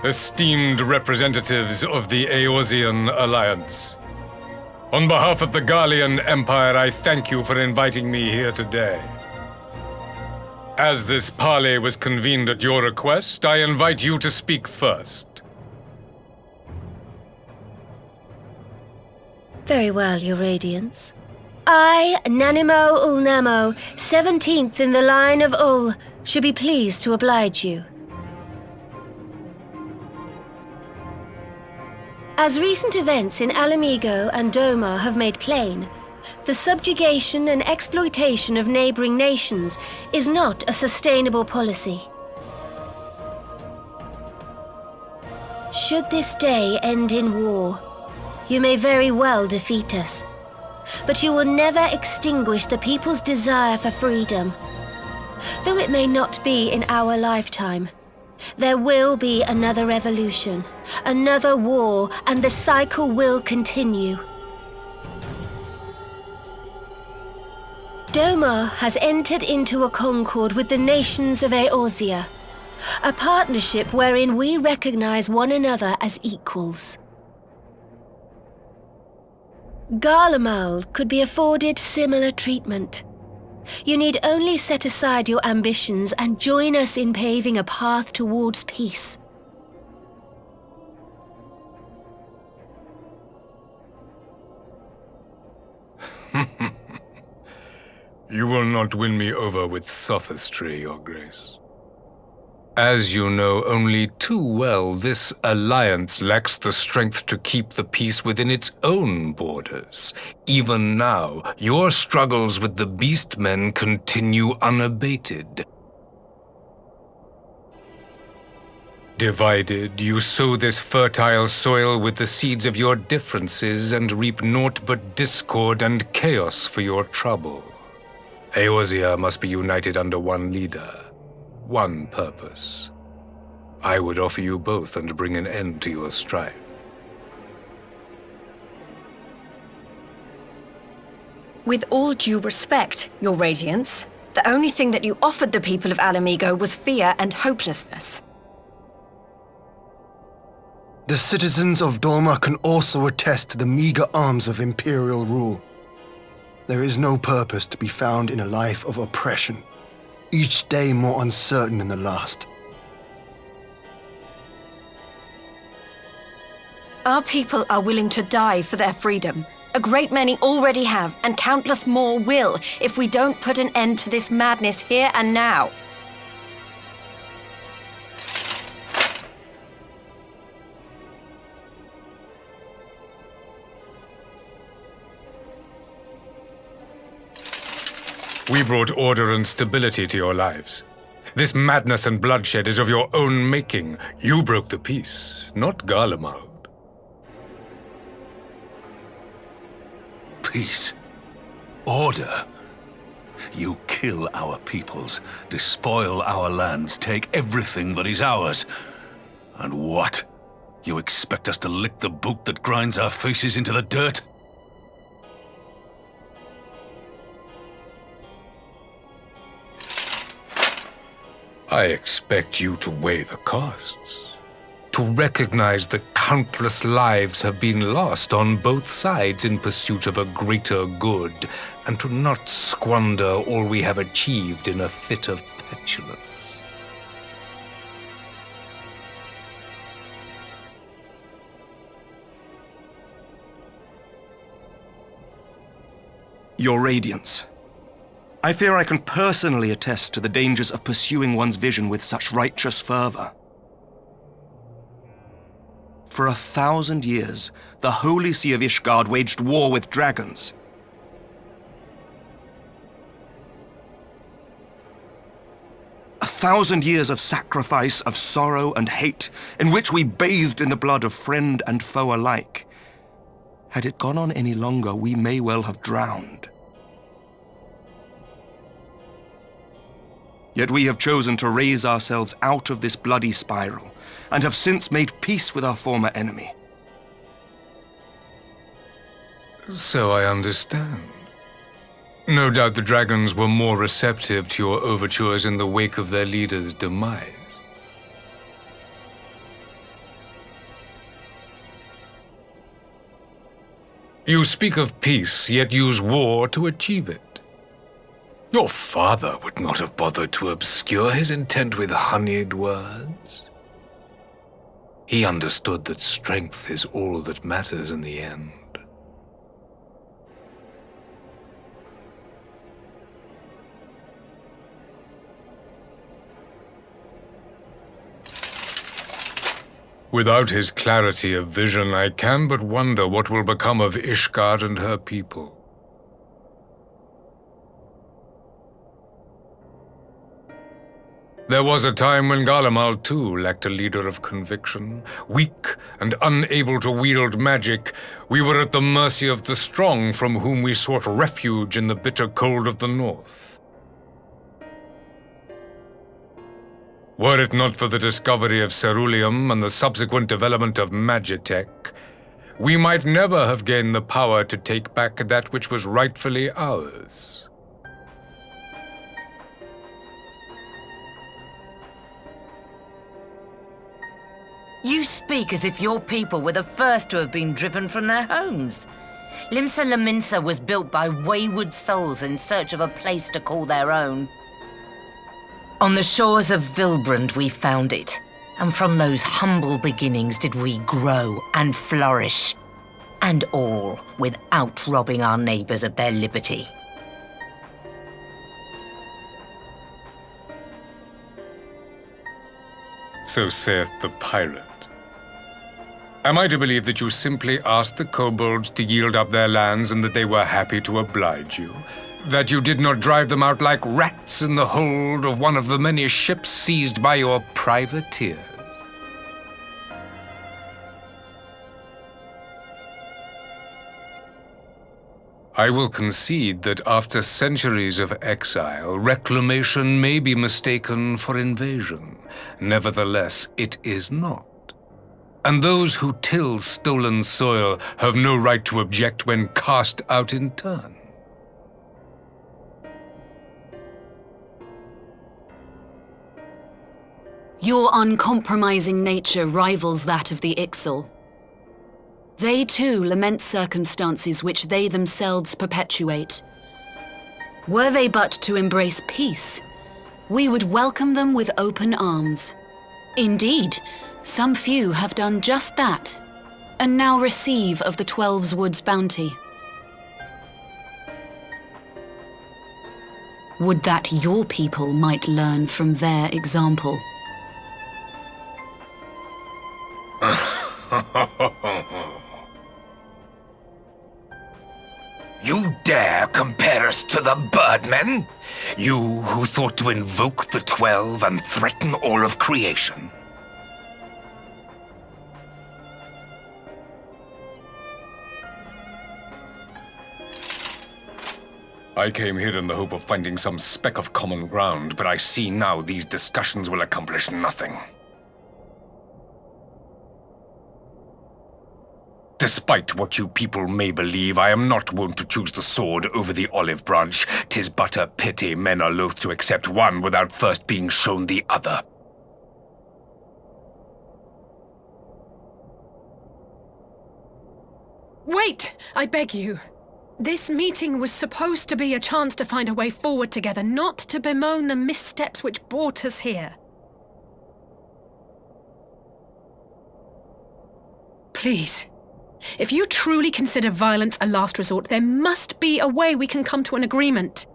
Esteemed representatives of the Eorzean Alliance, on behalf of the Garlean Empire, I thank you for inviting me here today. As this parley was convened at your request, I invite you to speak first. Very well, Your Radiance. I, Nanimo Ulnamo, 17th in the line of Ul, should be pleased to oblige you. As recent events in Alamigo and Doma have made plain, the subjugation and exploitation of neighboring nations is not a sustainable policy. Should this day end in war, you may very well defeat us, but you will never extinguish the people's desire for freedom. Though it may not be in our lifetime, there will be another revolution, another war, and the cycle will continue. Doma has entered into a concord with the nations of Eorzea, a partnership wherein we recognize one another as equals. Garlemald could be afforded similar treatment. You need only set aside your ambitions and join us in paving a path towards peace. You will not win me over with sophistry, Your Grace. As you know only too well, this alliance lacks the strength to keep the peace within its own borders. Even now, your struggles with the Beastmen continue unabated. Divided, you sow this fertile soil with the seeds of your differences and reap naught but discord and chaos for your trouble. Eorzea must be united under one leader, one purpose. I would offer you both and bring an end to your strife. With all due respect, Your Radiance, the only thing that you offered the people of Almoooooooooooost was fear and hopelessness. The citizens of Doma can also attest to the meager arms of Imperial rule. There is no purpose to be found in a life of oppression, each day more uncertain than the last. Our people are willing to die for their freedom. A great many already have, and countless more will, if we don't put an end to this madness here and now. We brought order and stability to your lives. This madness and bloodshed is of your own making. You broke the peace, not Garlemald. Peace. Order. You kill our peoples, despoil our lands, take everything that is ours. And what? You expect us to lick the boot that grinds our faces into the dirt? I expect you to weigh the costs, to recognize that countless lives have been lost on both sides in pursuit of a greater good, and to not squander all we have achieved in a fit of petulance. Your Radiance, I fear I can personally attest to the dangers of pursuing one's vision with such righteous fervor. For 1,000 years, the Holy See of Ishgard waged war with dragons. A 1,000 years of sacrifice, of sorrow and hate, in which we bathed in the blood of friend and foe alike. Had it gone on any longer, we may well have drowned. Yet we have chosen to raise ourselves out of this bloody spiral, and have since made peace with our former enemy. So I understand. No doubt the dragons were more receptive to your overtures in the wake of their leader's demise. You speak of peace, yet use war to achieve it. Your father would not have bothered to obscure his intent with honeyed words. He understood that strength is all that matters in the end. Without his clarity of vision, I can but wonder what will become of Ishgard and her people. There was a time when Garlemald too lacked a leader of conviction. Weak and unable to wield magic, we were at the mercy of the strong from whom we sought refuge in the bitter cold of the north. Were it not for the discovery of ceruleum and the subsequent development of magitech, we might never have gained the power to take back that which was rightfully ours. You speak as if your people were the first to have been driven from their homes. Limsa Lominsa was built by wayward souls in search of a place to call their own. On the shores of Vilbrand we found it, and from those humble beginnings did we grow and flourish. And all without robbing our neighbors of their liberty. So saith the pirate. Am I to believe that you simply asked the kobolds to yield up their lands and that they were happy to oblige you? That you did not drive them out like rats in the hold of one of the many ships seized by your privateers? I will concede that after centuries of exile, reclamation may be mistaken for invasion. Nevertheless, it is not. And those who till stolen soil have no right to object when cast out in turn. Your uncompromising nature rivals that of the Ixal. They too lament circumstances which they themselves perpetuate. Were they but to embrace peace, we would welcome them with open arms. Indeed, some few have done just that, and now receive of the Twelve's Wood's bounty. Would that your people might learn from their example. You dare compare us to the Birdmen? You who thought to invoke the 12 and threaten all of creation? I came here in the hope of finding some speck of common ground, but I see now these discussions will accomplish nothing. Despite what you people may believe, I am not wont to choose the sword over the olive branch. 'Tis but a pity men are loath to accept one without first being shown the other. Wait! I beg you. This meeting was supposed to be a chance to find a way forward together, not to bemoan the missteps which brought us here. Please. If you truly consider violence a last resort, there must be a way we can come to an agreement.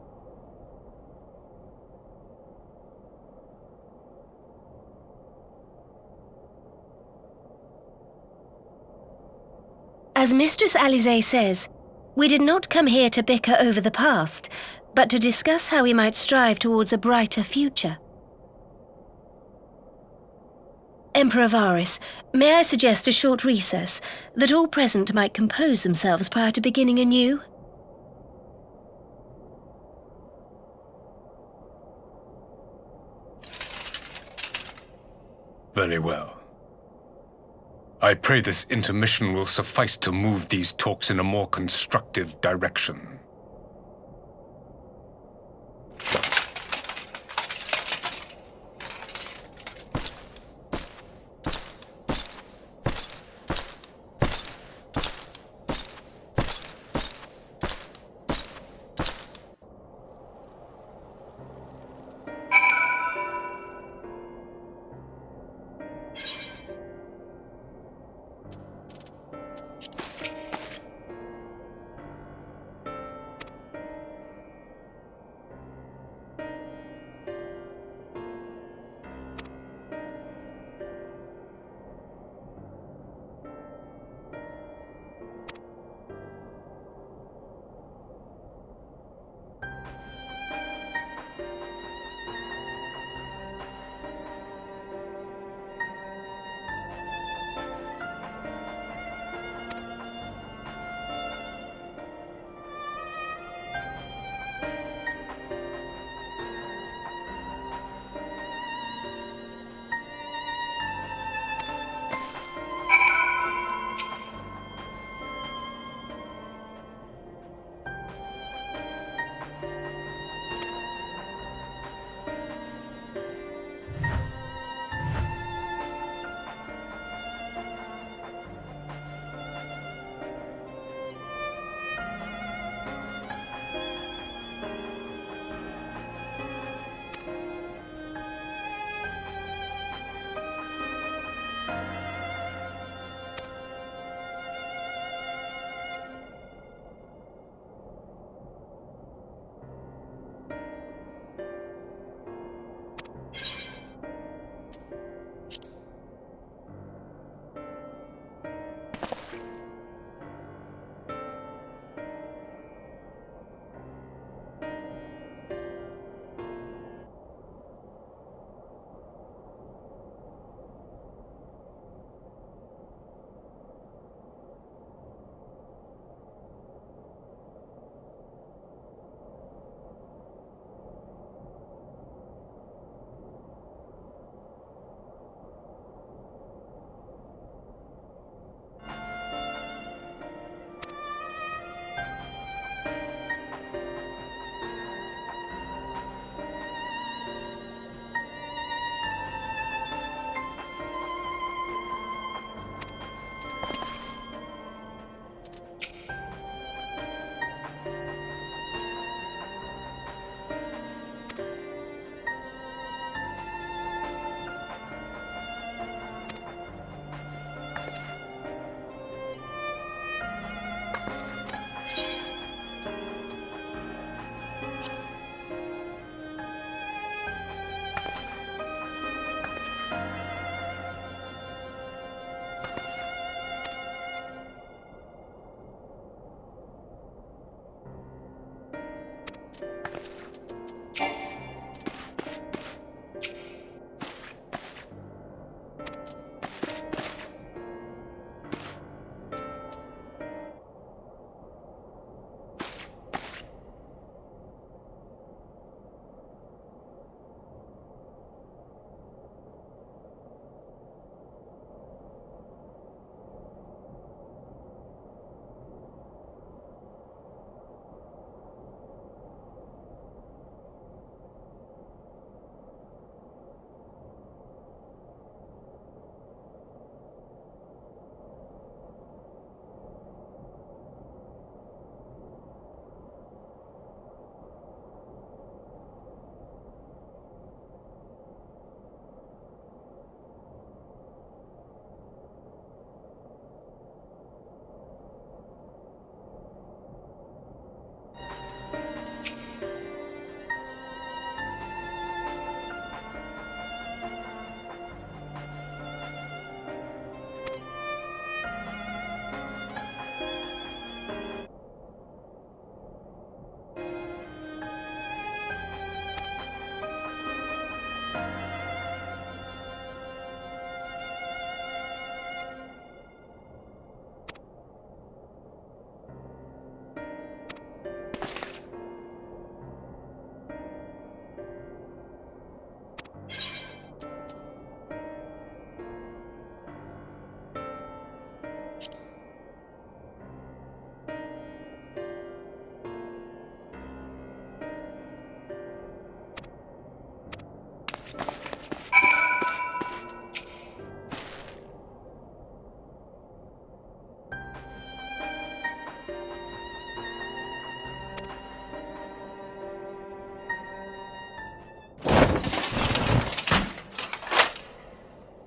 As Mistress Alisaie says, we did not come here to bicker over the past, but to discuss how we might strive towards a brighter future. Emperor Varys, may I suggest a short recess, that all present might compose themselves prior to beginning anew? Very well. I pray this intermission will suffice to move these talks in a more constructive direction.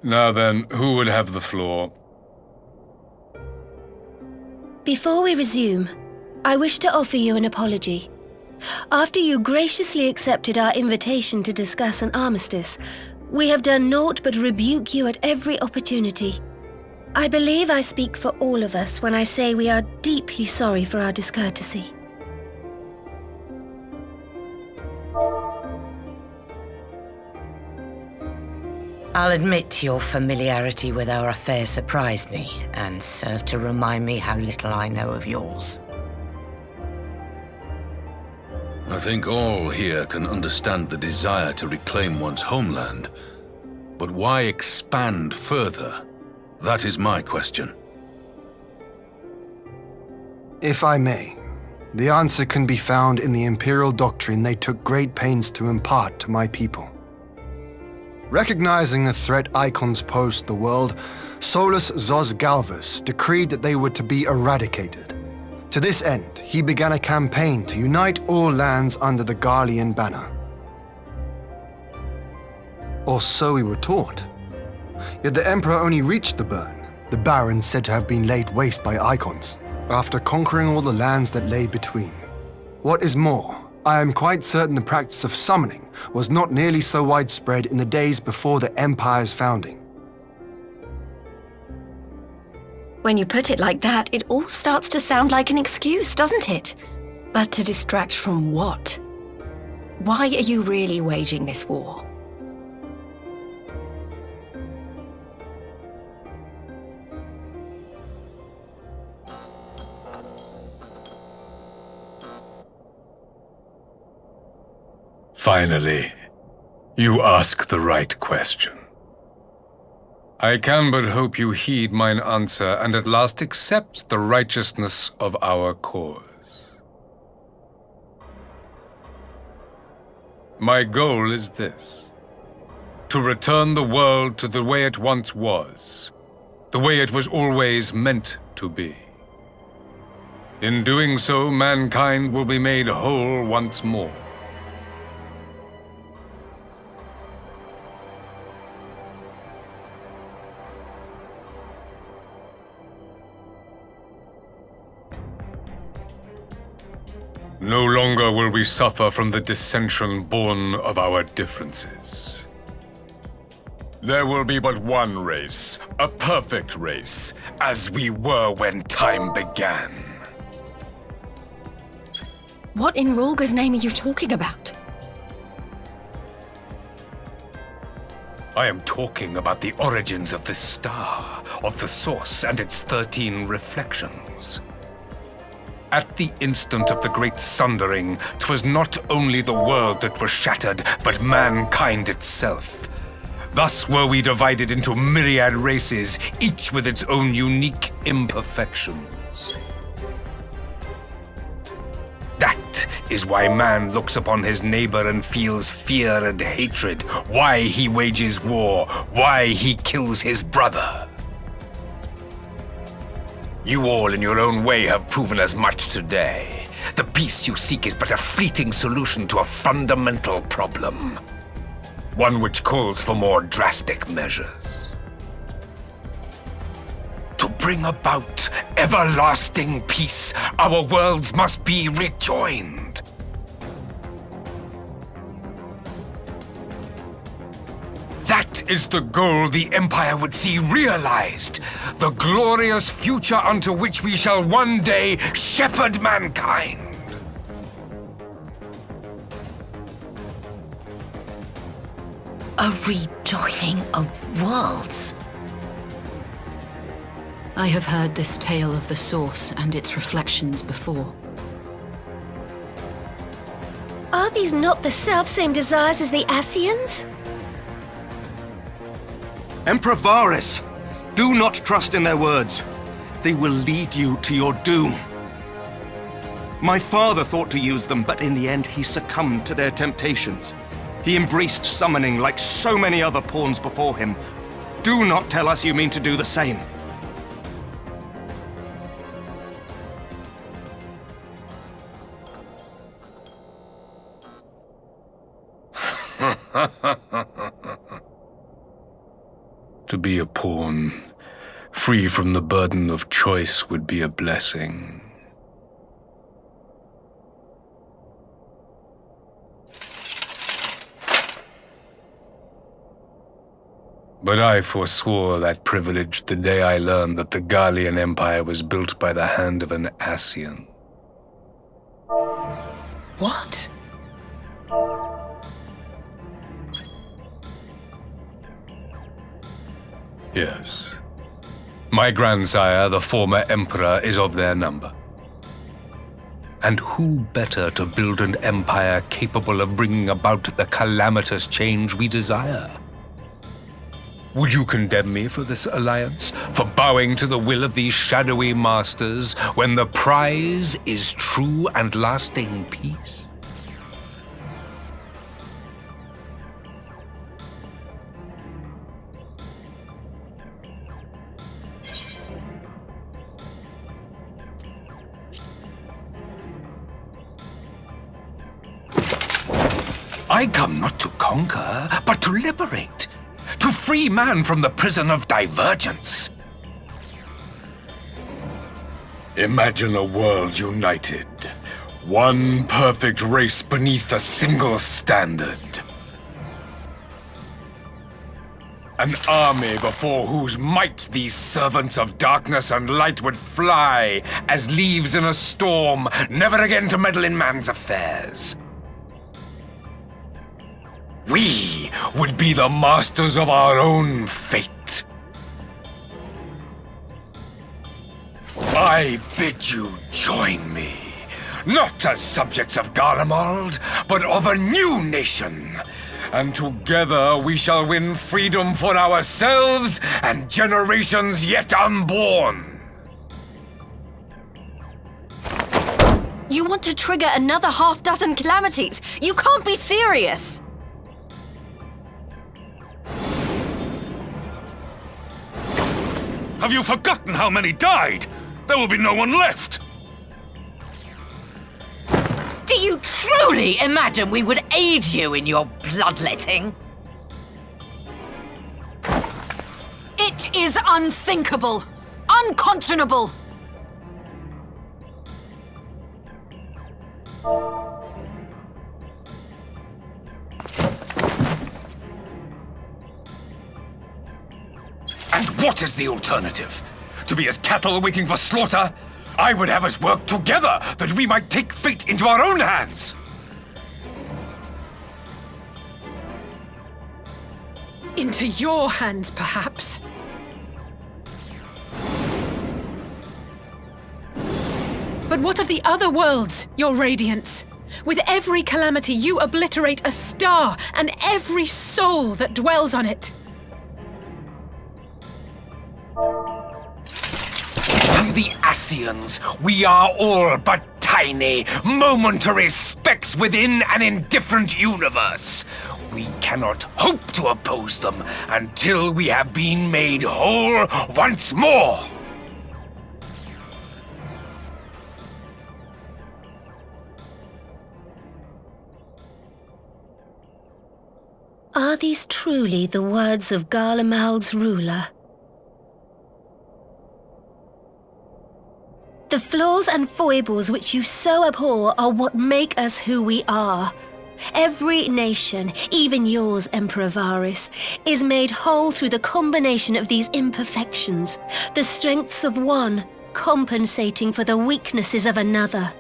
Now then, who would have the floor? Before we resume, I wish to offer you an apology. After you graciously accepted our invitation to discuss an armistice, we have done naught but rebuke you at every opportunity. I believe I speak for all of us when I say we are deeply sorry for our discourtesy. I'll admit your familiarity with our affair surprised me, and served to remind me how little I know of yours. I think all here can understand the desire to reclaim one's homeland. But why expand further? That is my question. If I may, the answer can be found in the Imperial doctrine they took great pains to impart to my people. Recognizing the threat icons posed to the world, Solus Zos Galvus decreed that they were to be eradicated. To this end, he began a campaign to unite all lands under the Garlean banner. Or so we were taught. Yet the Emperor only reached the burn, the Barrens said to have been laid waste by icons, after conquering all the lands that lay between. What is more, I am quite certain the practice of summoning was not nearly so widespread in the days before the Empire's founding. When you put it like that, it all starts to sound like an excuse, doesn't it? But to distract from what? Why are you really waging this war? Finally, you ask the right question. I can but hope you heed mine answer and at last accept the righteousness of our cause. My goal is this: to return the world to the way it once was, the way it was always meant to be. In doing so, mankind will be made whole once more. No longer will we suffer from the dissension born of our differences. There will be but one race, a perfect race, as we were when time began. What in Rhalgr's name are you talking about? I am talking about the origins of this star, of the source and its 13 reflections. At the instant of the great sundering, 'twas not only the world that was shattered, but mankind itself. Thus were we divided into myriad races, each with its own unique imperfections. That is why man looks upon his neighbor and feels fear and hatred, why he wages war, why he kills his brother. You all in your own way have proven as much today. The peace you seek is but a fleeting solution to a fundamental problem. One which calls for more drastic measures. To bring about everlasting peace, our worlds must be rejoined. That is the goal the Empire would see realized. The glorious future unto which we shall one day shepherd mankind. A rejoining of worlds? I have heard this tale of the Source and its reflections before. Are these not the selfsame desires as the Ascians? Emperor Varys, do not trust in their words. They will lead you to your doom. My father thought to use them, but in the end he succumbed to their temptations. He embraced summoning like so many other pawns before him. Do not tell us you mean to do the same. To be a pawn, free from the burden of choice, would be a blessing. But I forswore that privilege the day I learned that the Garlean Empire was built by the hand of an Ascian. What? Yes. My grandsire, the former emperor, is of their number. And who better to build an empire capable of bringing about the calamitous change we desire? Would you condemn me for this alliance, for bowing to the will of these shadowy masters, when the prize is true and lasting peace? I come not to conquer, but to liberate. To free man from the prison of divergence. Imagine a world united. One perfect race beneath a single standard. An army before whose might these servants of darkness and light would fly as leaves in a storm, never again to meddle in man's affairs. We would be the masters of our own fate. I bid you join me, not as subjects of Garlemald, but of a new nation. And together we shall win freedom for ourselves and generations yet unborn. You want to trigger another half-dozen calamities? You can't be serious! Have you forgotten how many died? There will be no one left! Do you truly imagine we would aid you in your bloodletting? It is unthinkable! Unconscionable! And what is the alternative? To be as cattle waiting for slaughter? I would have us work together that we might take fate into our own hands. Into your hands, perhaps. But what of the other worlds, your radiance? With every calamity, you obliterate a star and every soul that dwells on it. To the Ascians, we are all but tiny, momentary specks within an indifferent universe. We cannot hope to oppose them until we have been made whole once more. Are these truly the words of Garlemald's ruler? The flaws and foibles which you so abhor are what make us who we are. Every nation, even yours, Emperor Varys, is made whole through the combination of these imperfections, the strengths of one compensating for the weaknesses of another.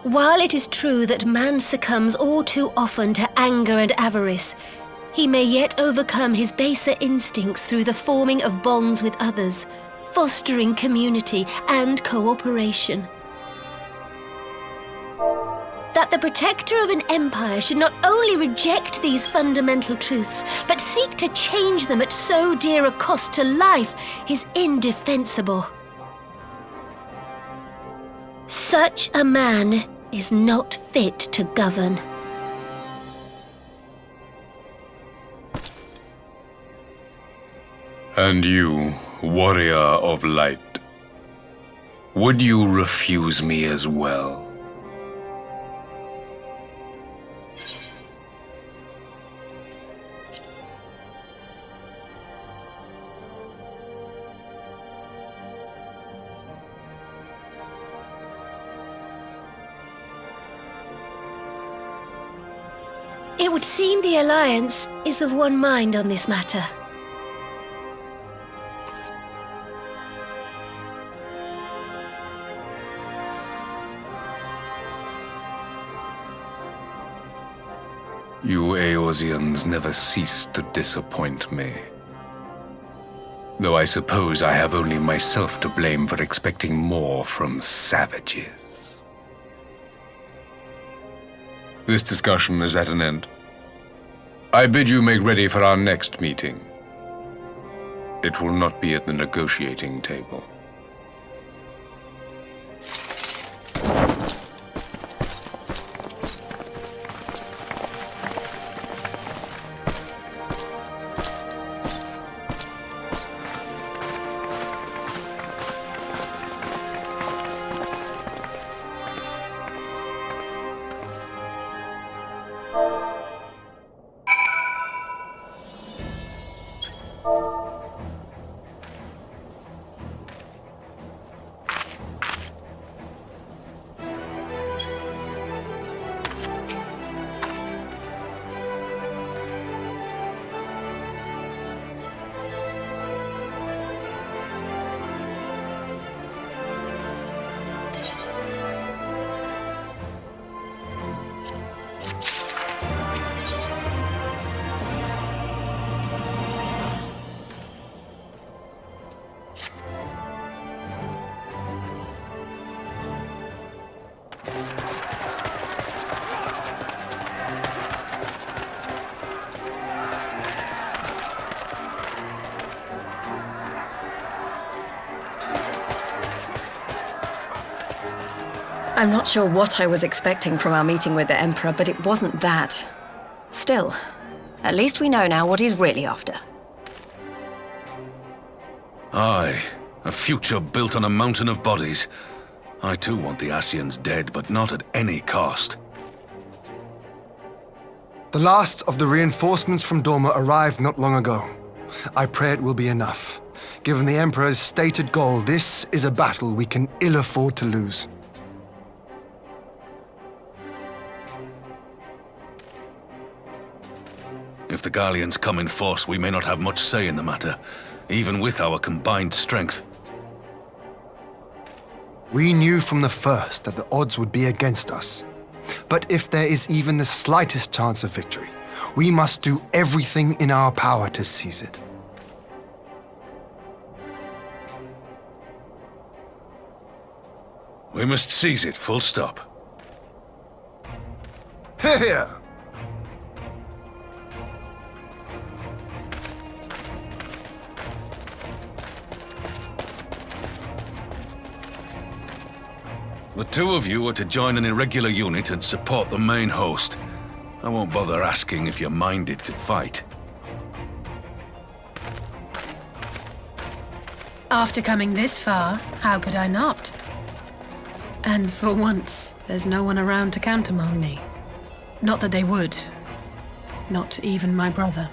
While it is true that man succumbs all too often to anger and avarice, he may yet overcome his baser instincts through the forming of bonds with others, fostering community and cooperation. That the protector of an empire should not only reject these fundamental truths, but seek to change them at so dear a cost to life is indefensible. Such a man is not fit to govern. And you, warrior of light, would you refuse me as well? It would seem the Alliance is of one mind on this matter. You Eorzeans never cease to disappoint me. Though I suppose I have only myself to blame for expecting more from savages. This discussion is at an end. I bid you make ready for our next meeting. It will not be at the negotiating table. I'm not sure what I was expecting from our meeting with the Emperor, but it wasn't that. Still, at least we know now what he's really after. Aye, a future built on a mountain of bodies. I too want the Ascians dead, but not at any cost. The last of the reinforcements from Dorma arrived not long ago. I pray it will be enough. Given the Emperor's stated goal, this is a battle we can ill afford to lose. If the Gallians come in force, we may not have much say in the matter, even with our combined strength. We knew from the first that the odds would be against us. But if there is even the slightest chance of victory, we must do everything in our power to seize it. We must seize it, full stop. Here! The two of you are to join an irregular unit and support the main host. I won't bother asking if you're minded to fight. After coming this far, how could I not? And for once, there's no one around to countermand me. Not that they would. Not even my brother.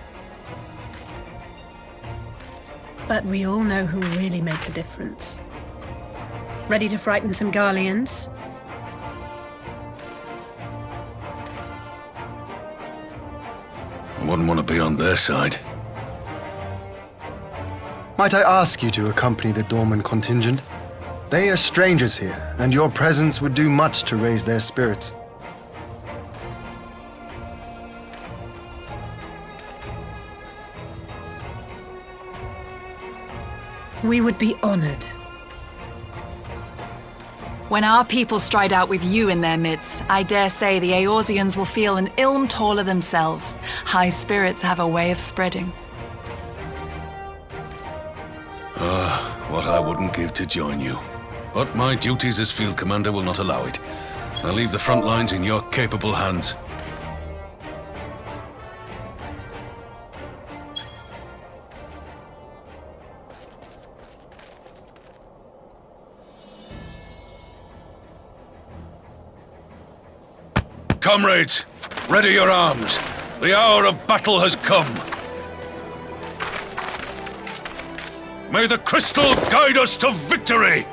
But we all know who really make the difference. Ready to frighten some Garleans? I wouldn't want to be on their side. Might I ask you to accompany the Dorman contingent? They are strangers here, and your presence would do much to raise their spirits. We would be honored. When our people stride out with you in their midst, I dare say the Eorzeans will feel an ilm taller themselves. High spirits have a way of spreading. What I wouldn't give to join you. But my duties as field commander will not allow it. I'll leave the front lines in your capable hands. Comrades, ready your arms. The hour of battle has come. May the crystal guide us to victory!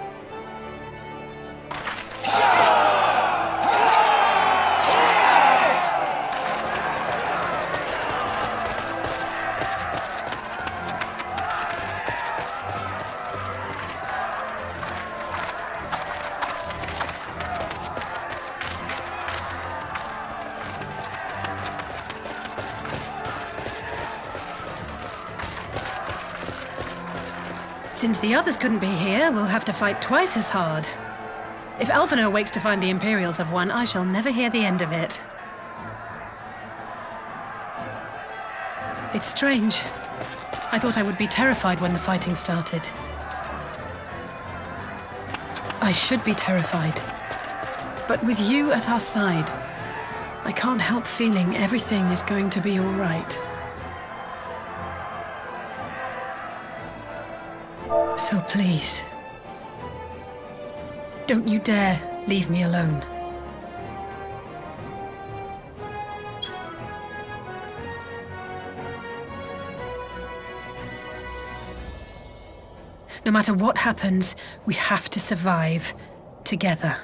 Since the others couldn't be here, we'll have to fight twice as hard. If Alphino wakes to find the Imperials have won, I shall never hear the end of it. It's strange. I thought I would be terrified when the fighting started. I should be terrified. But with you at our side, I can't help feeling everything is going to be all right. So please, don't you dare leave me alone. No matter what happens, we have to survive together.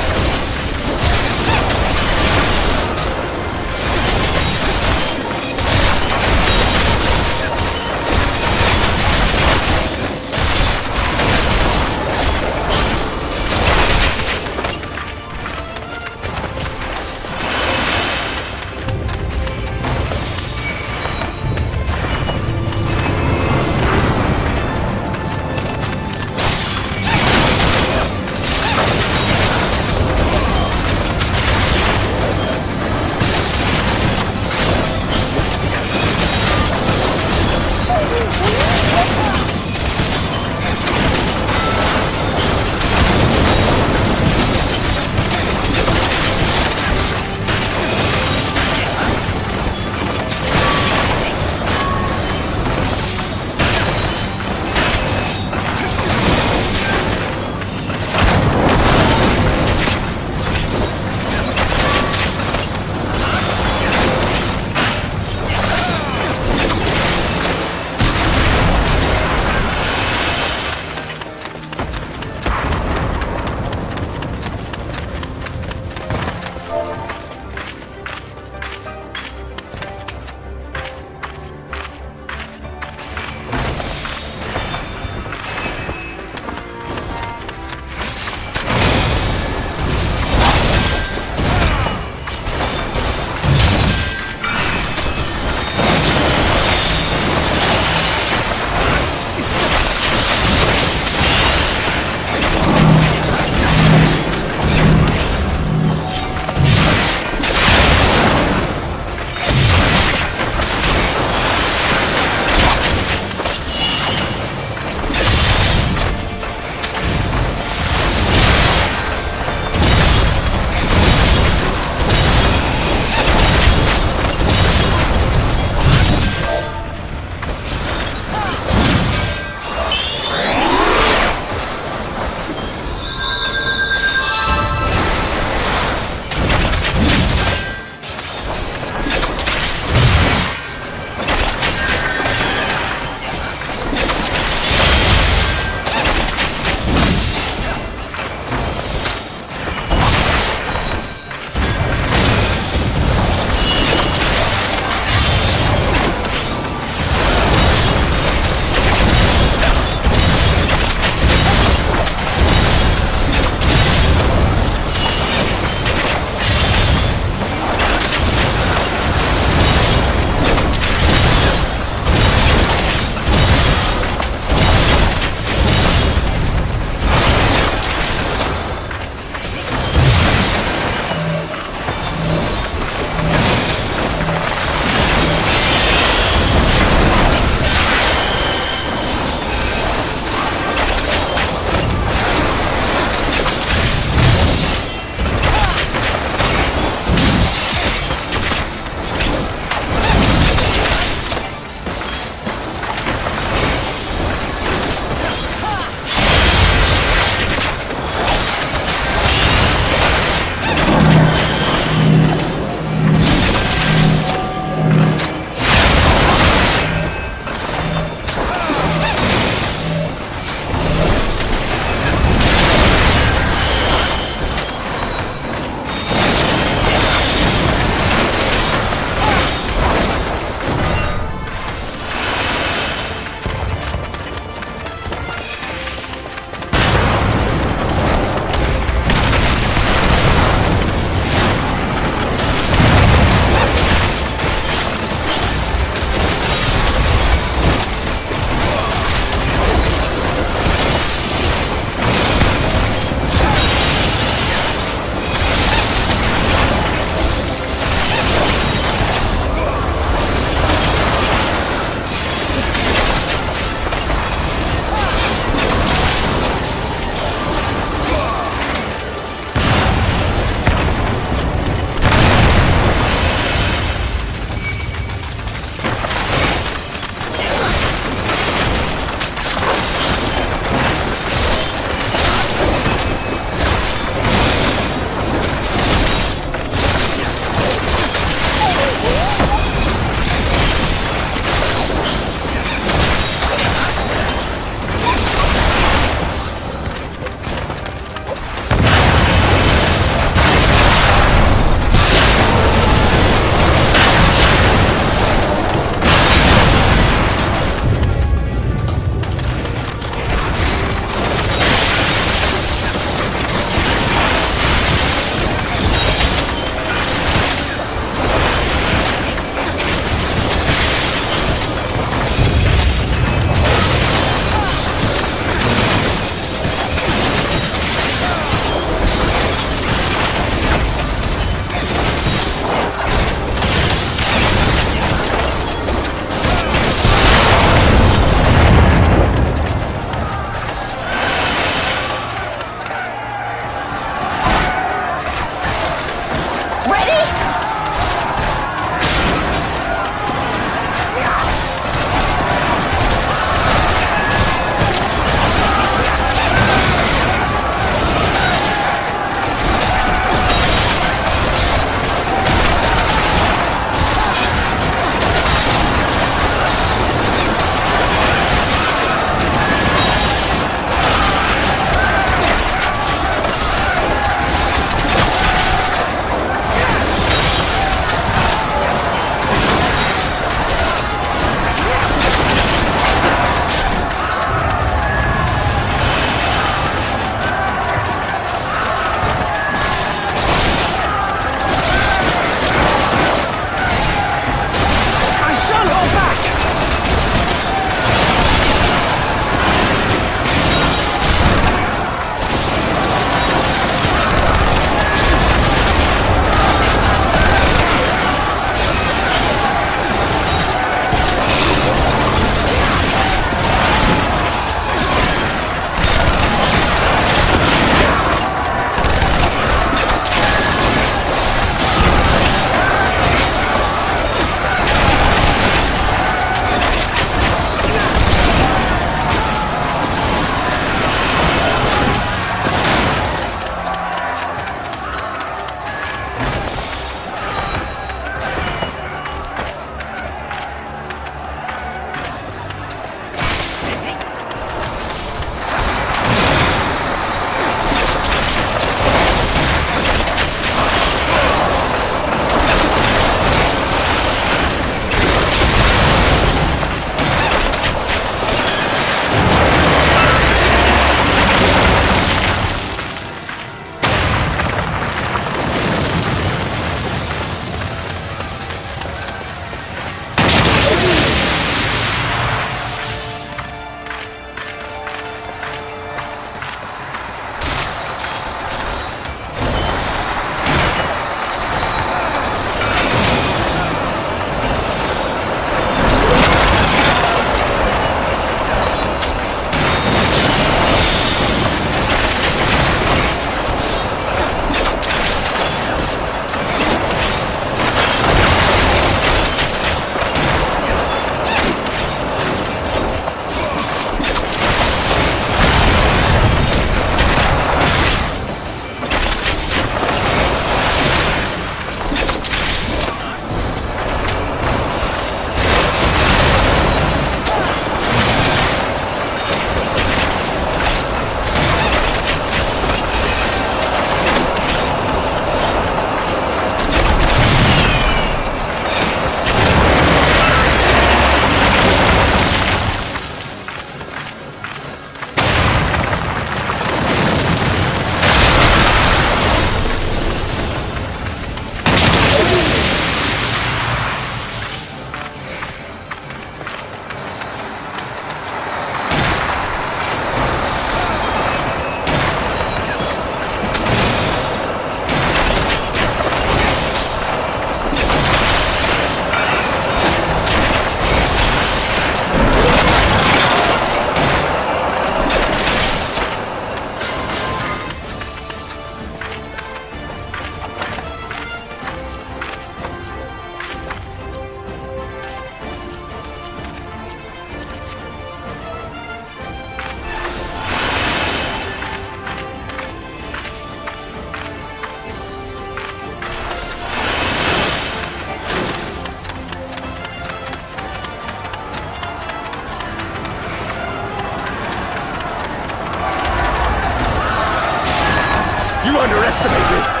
underestimated!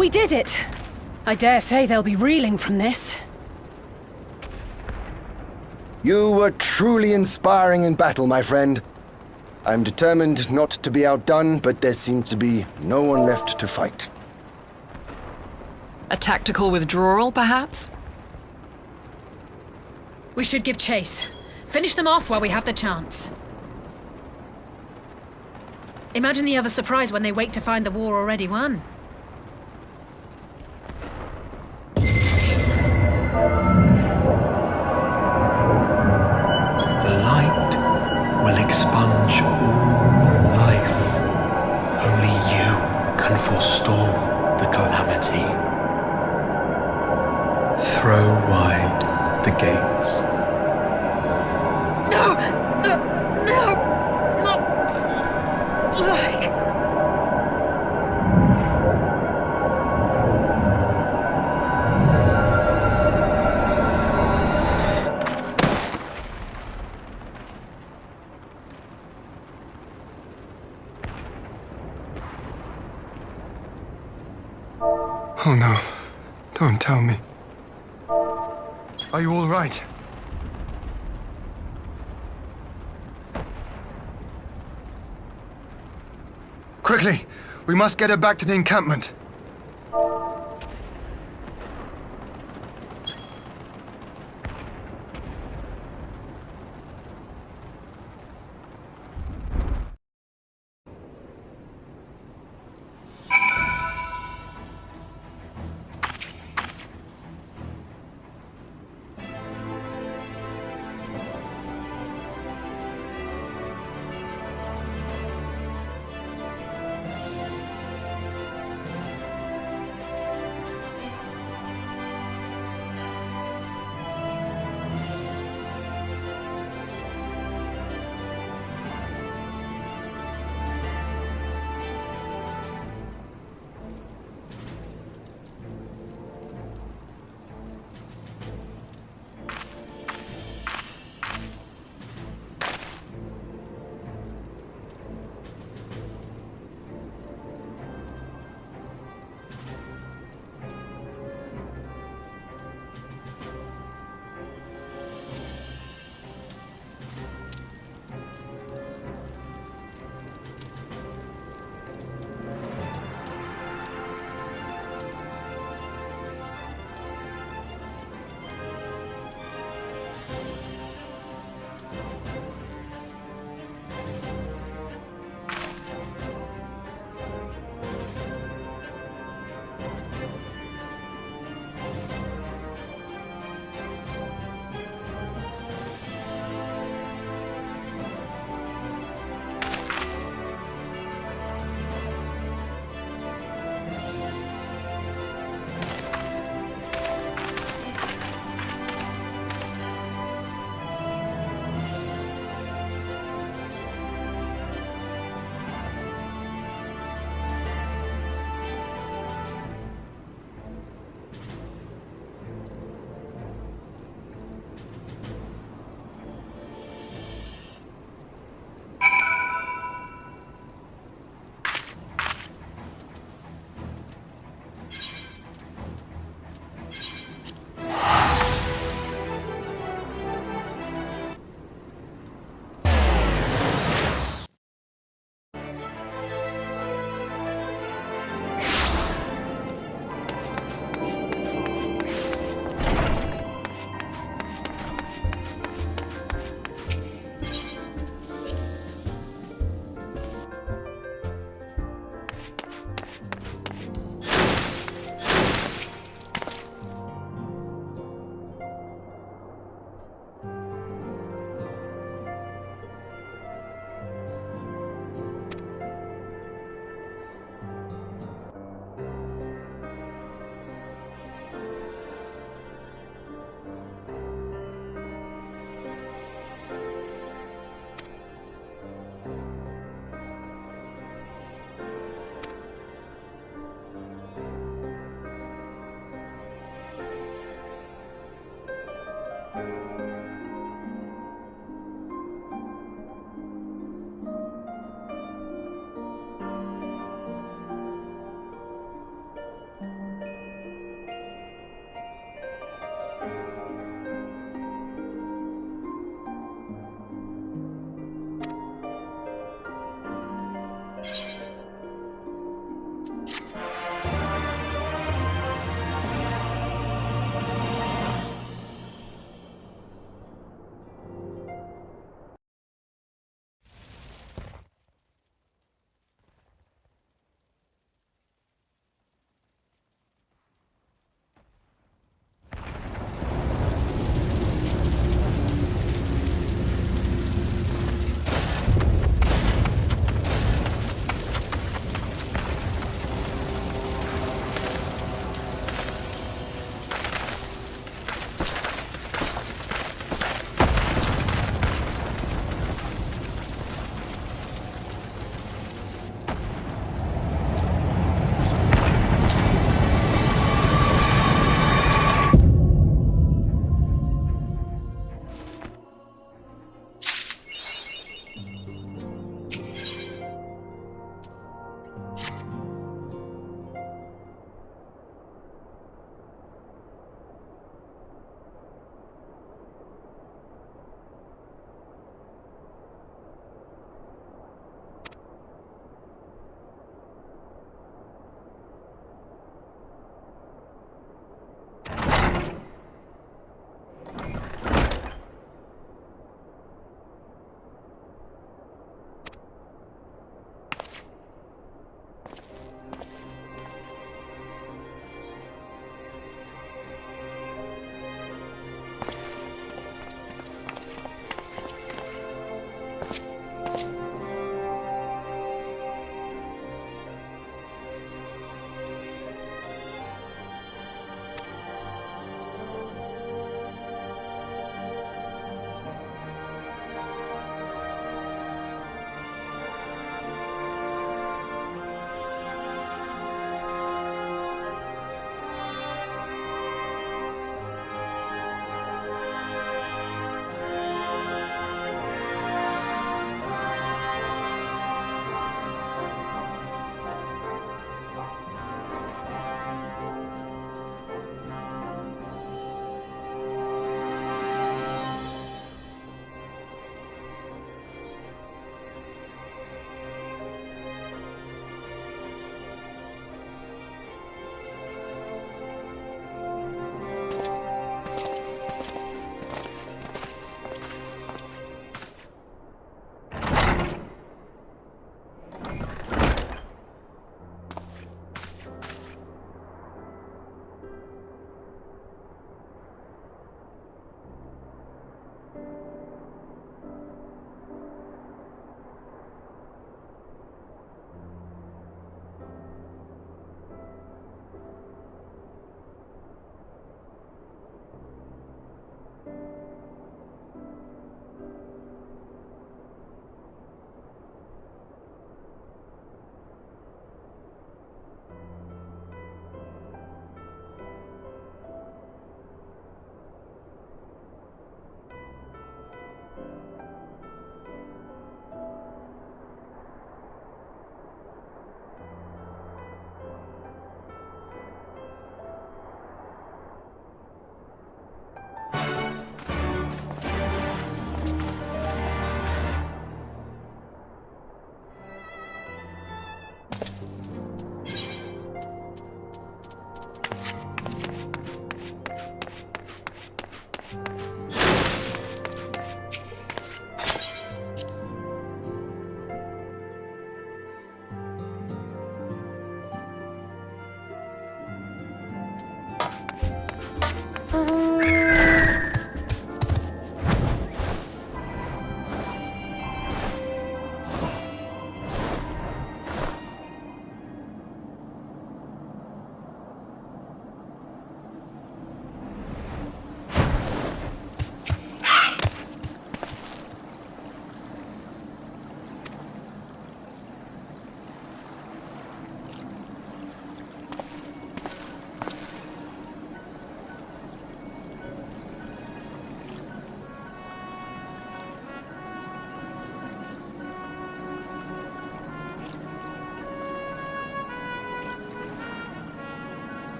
We did it! I dare say they'll be reeling from this. You were truly inspiring in battle, my friend. I'm determined not to be outdone, but there seems to be no one left to fight. A tactical withdrawal, perhaps? We should give chase. Finish them off while we have the chance. Imagine the other surprise when they wake to find the war already won. The light will expunge all life. Only you can forestall the calamity. Throw wide the gates. No! No! No! Not like... Oh no. Don't tell me. Are you all right? Quickly! We must get her back to the encampment.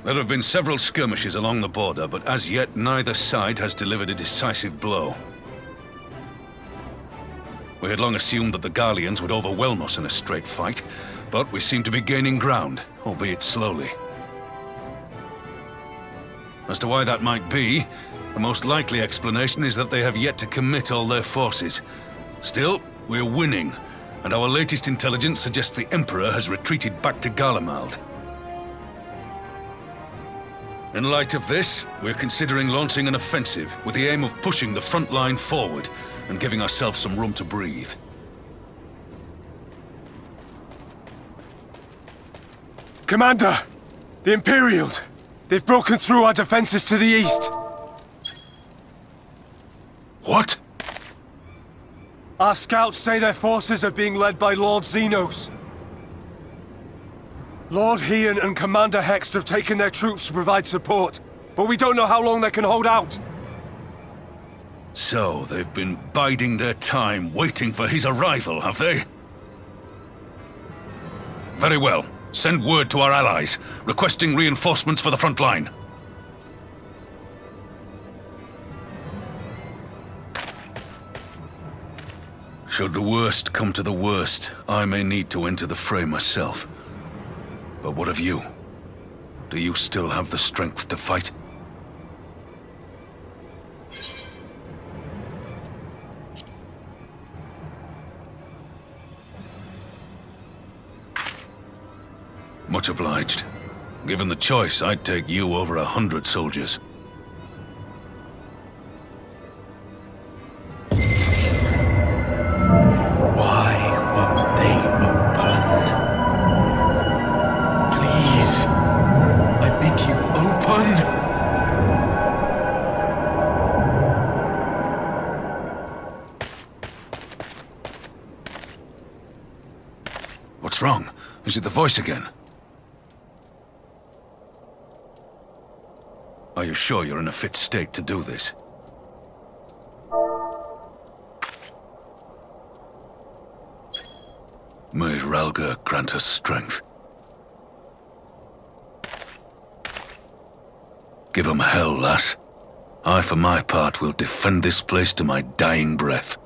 There have been several skirmishes along the border, but as yet neither side has delivered a decisive blow. We had long assumed that the Garleans would overwhelm us in a straight fight, but we seem to be gaining ground, albeit slowly. As to why that might be, the most likely explanation is that they have yet to commit all their forces. Still, we're winning, and our latest intelligence suggests the Emperor has retreated back to Garlemald. In light of this, we're considering launching an offensive with the aim of pushing the front line forward and giving ourselves some room to breathe. Commander! The Imperials! They've broken through our defenses to the east! What? Our scouts say their forces are being led by Lord Xenos. Lord Hian and Commander Hext have taken their troops to provide support, but we don't know how long they can hold out. So, they've been biding their time, waiting for his arrival, have they? Very well. Send word to our allies, requesting reinforcements for the front line. Should the worst come to the worst, I may need to enter the fray myself. But what of you? Do you still have the strength to fight? Much obliged. Given the choice, I'd take you over 100 soldiers. Why won't they open? Please, I bid you open! What's wrong? Is it the voice again? Are you sure you're in a fit state to do this? May Ralga grant us strength. Give 'em hell, lass. I, for my part, will defend this place to my dying breath.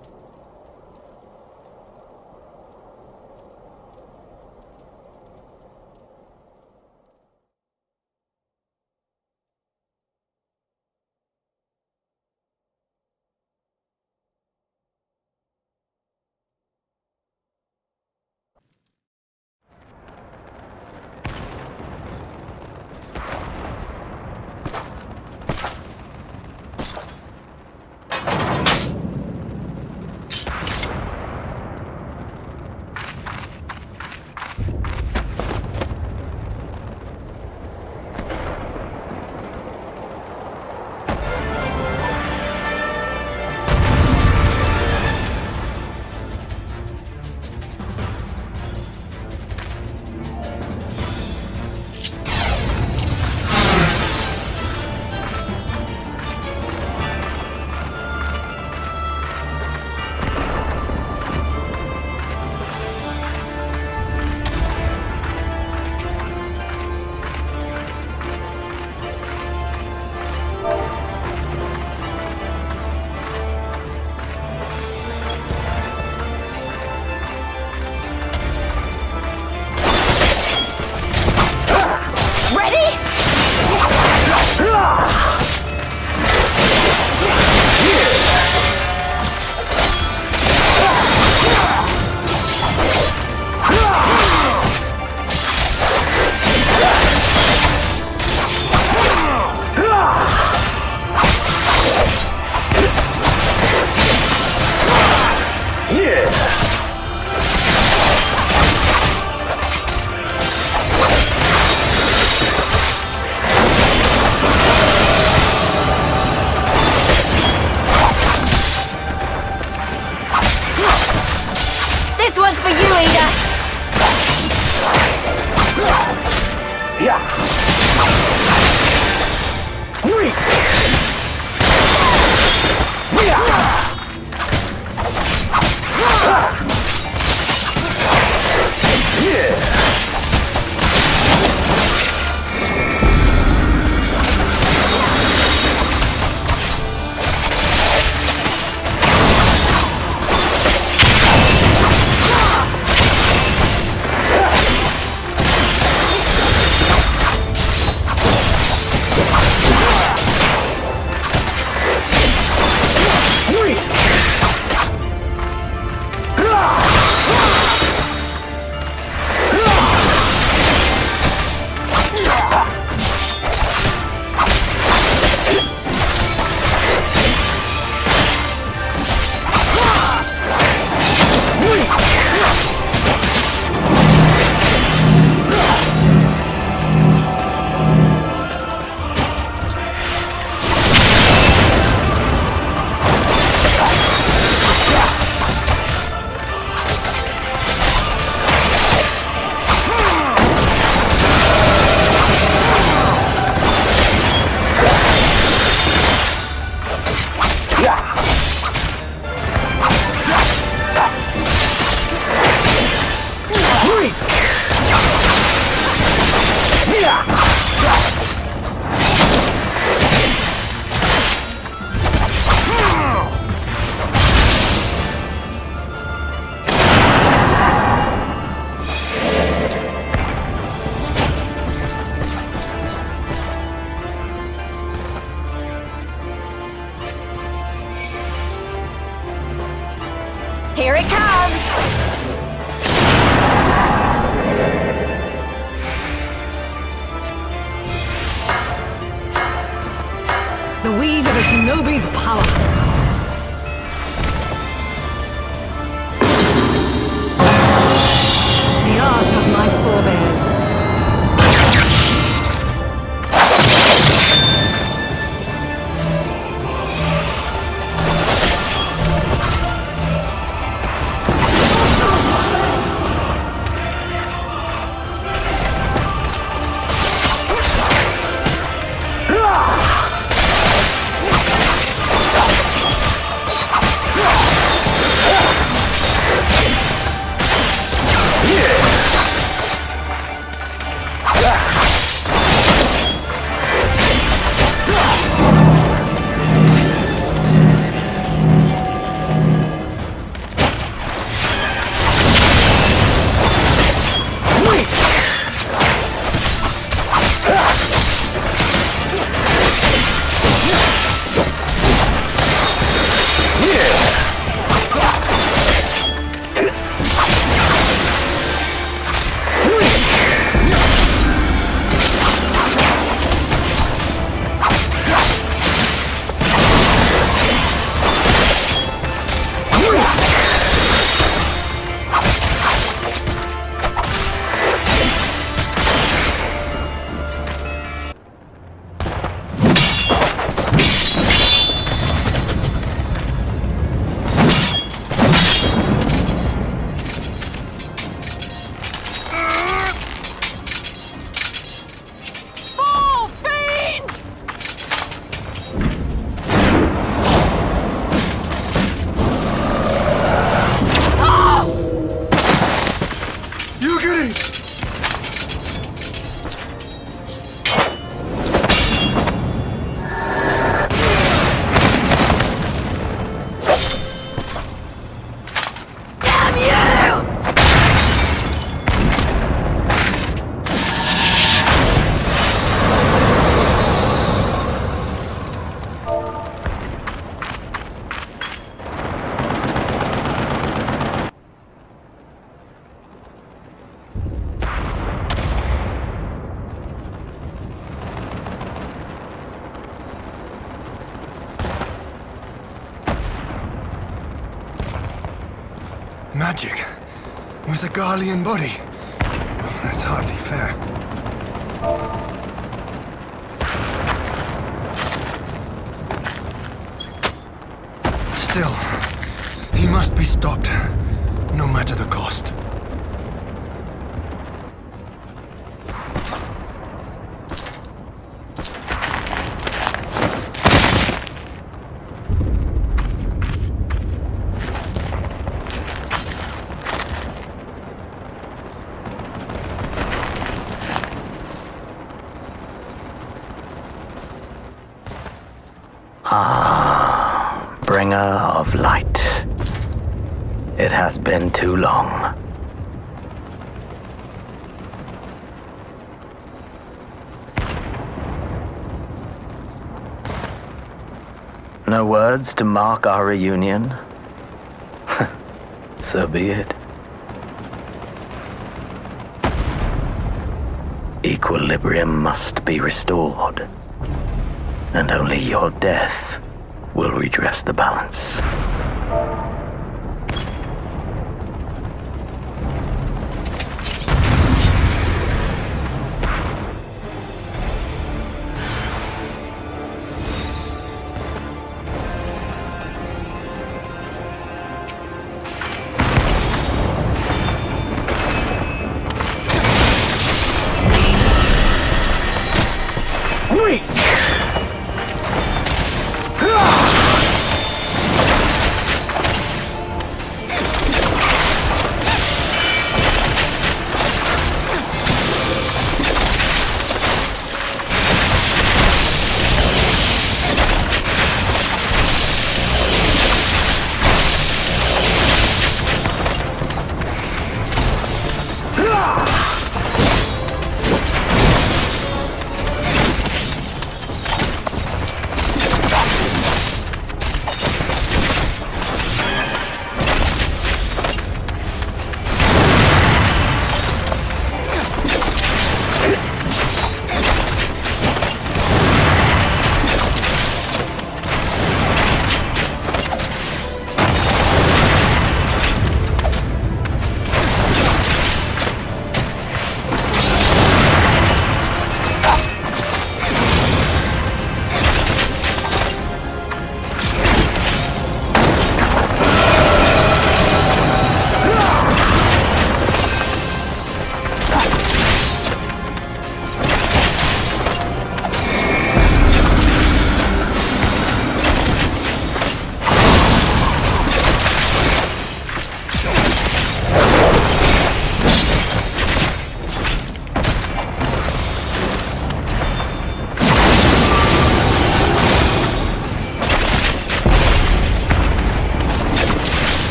power. The art of my forebears. Magic? With a Garlean body? That's hardly fair. Still, he must be stopped, no matter the cost. Ah, bringer of light. It has been too long. No words to mark our reunion? So be it. Equilibrium must be restored. And only your death will redress the balance.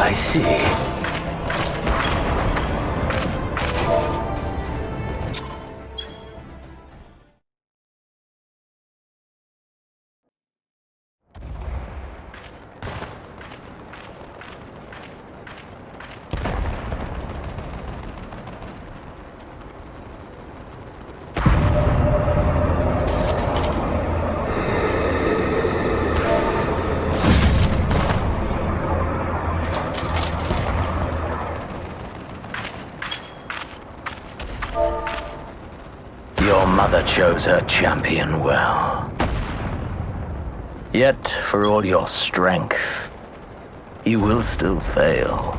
I see. Your mother chose her champion well. Yet, for all your strength, you will still fail.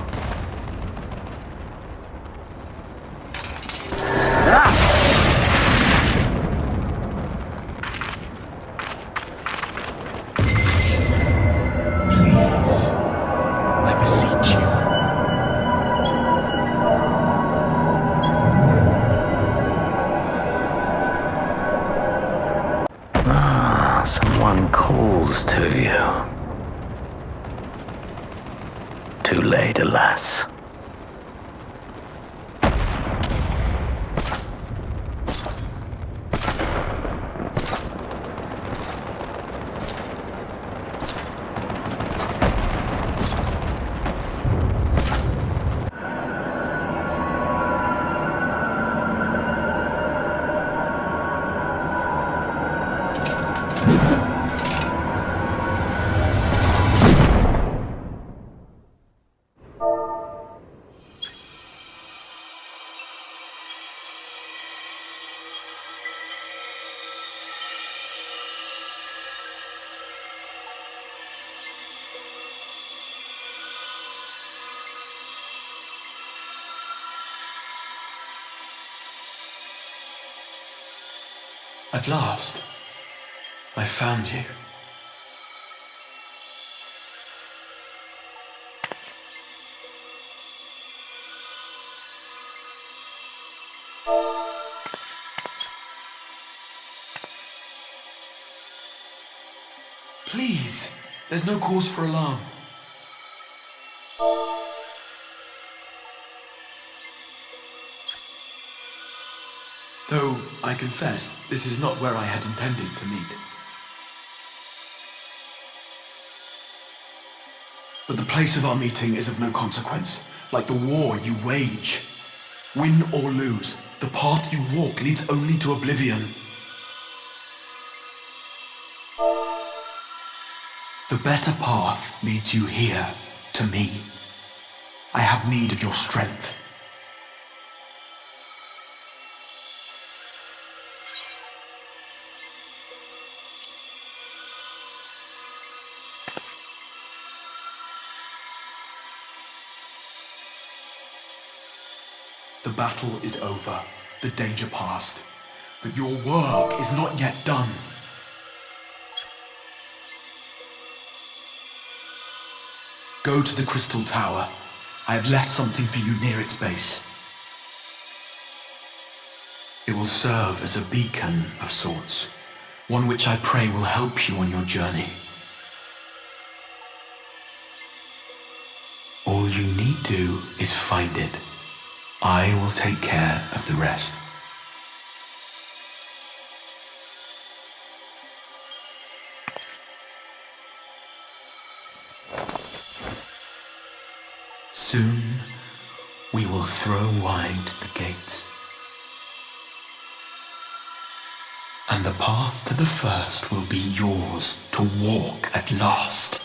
Someone calls to you. Too late, alas. At last, I found you. Please, there's no cause for alarm. Though, I confess, this is not where I had intended to meet. But the place of our meeting is of no consequence, like the war you wage. Win or lose, the path you walk leads only to oblivion. The better path leads you here, to me. I have need of your strength. The battle is over, the danger past, but your work is not yet done. Go to the Crystal Tower. I have left something for you near its base. It will serve as a beacon of sorts, one which I pray will help you on your journey. All you need do is find it. I will take care of the rest. Soon, we will throw wide the gates. And the path to the first will be yours to walk at last.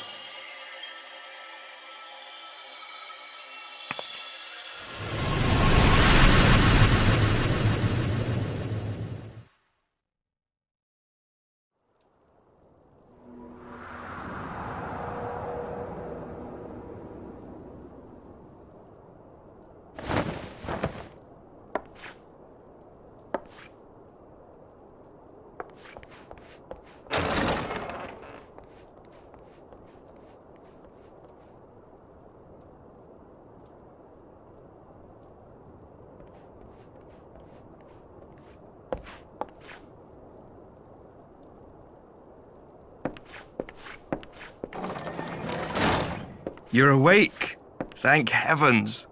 You're awake. Thank heavens.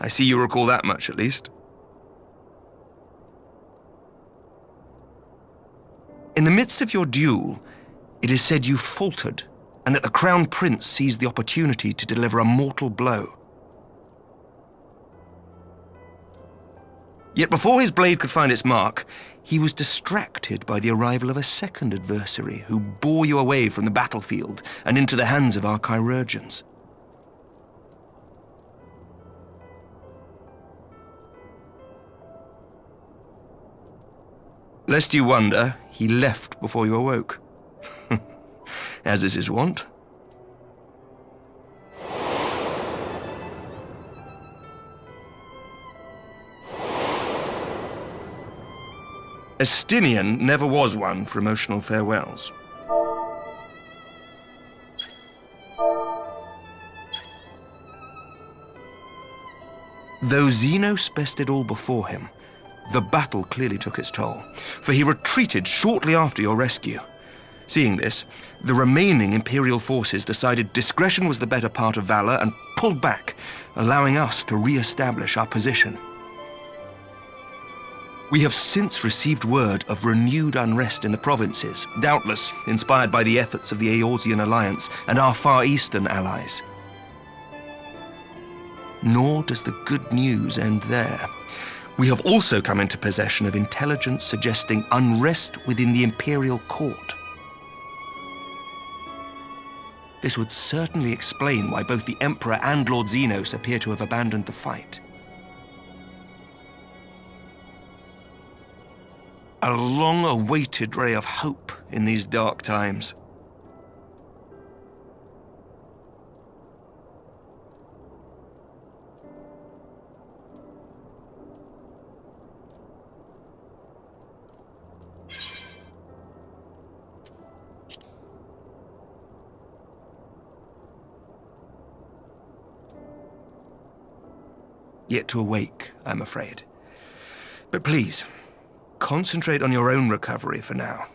I see you recall that much, at least. In the midst of your duel, it is said you faltered, and that the Crown Prince seized the opportunity to deliver a mortal blow. Yet before his blade could find its mark, he was distracted by the arrival of a second adversary who bore you away from the battlefield and into the hands of our chirurgeons. Lest you wonder, he left before you awoke. As is his wont. Estinian never was one for emotional farewells. Though Xenos bested all before him, the battle clearly took its toll, for he retreated shortly after your rescue. Seeing this, the remaining Imperial forces decided discretion was the better part of valor and pulled back, allowing us to re-establish our position. We have since received word of renewed unrest in the provinces, doubtless inspired by the efforts of the Eorzean Alliance and our Far Eastern allies. Nor does the good news end there. We have also come into possession of intelligence suggesting unrest within the Imperial Court. This would certainly explain why both the Emperor and Lord Xenos appear to have abandoned the fight. A long-awaited ray of hope in these dark times. Yet to awake, I'm afraid. But please, concentrate on your own recovery for now.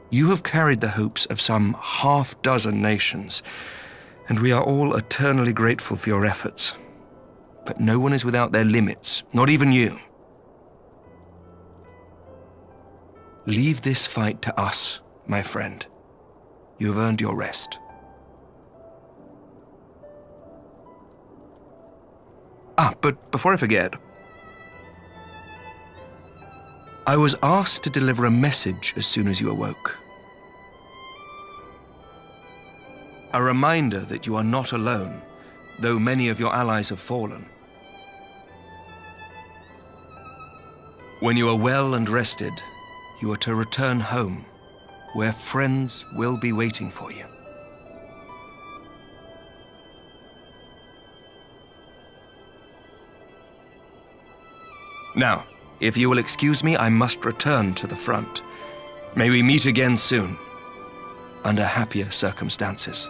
You have carried the hopes of some half-dozen nations, and we are all eternally grateful for your efforts. But no one is without their limits, not even you. Leave this fight to us, my friend. You have earned your rest. But before I forget, I was asked to deliver a message as soon as you awoke. A reminder that you are not alone, though many of your allies have fallen. When you are well and rested, you are to return home, where friends will be waiting for you. Now, if you will excuse me, I must return to the front. May we meet again soon, under happier circumstances.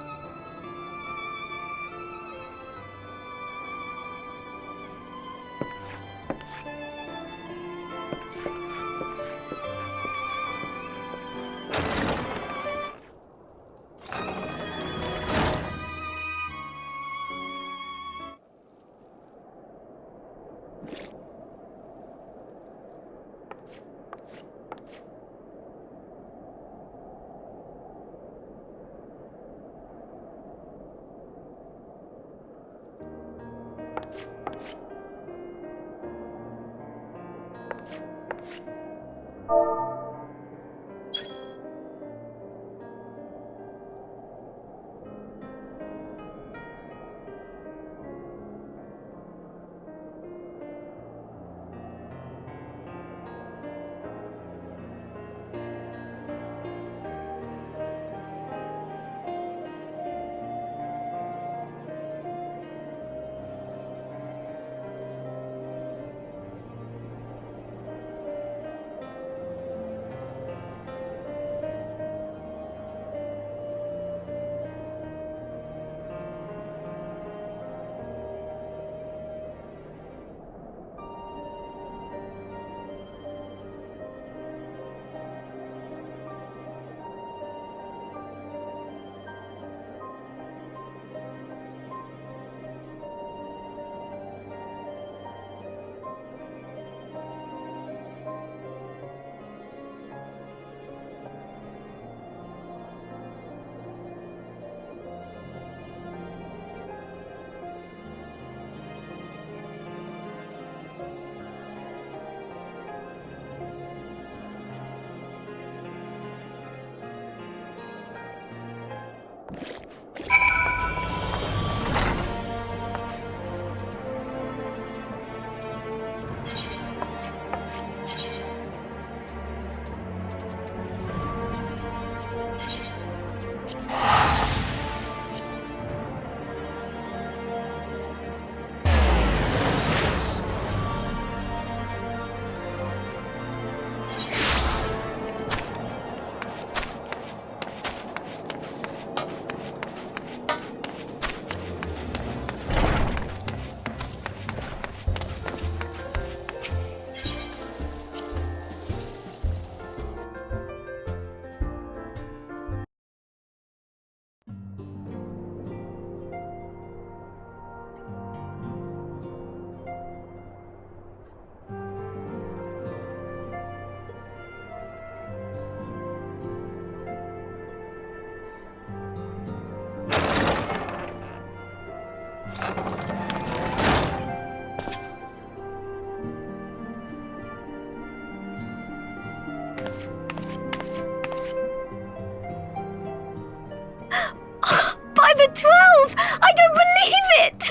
By the 12! I don't believe it!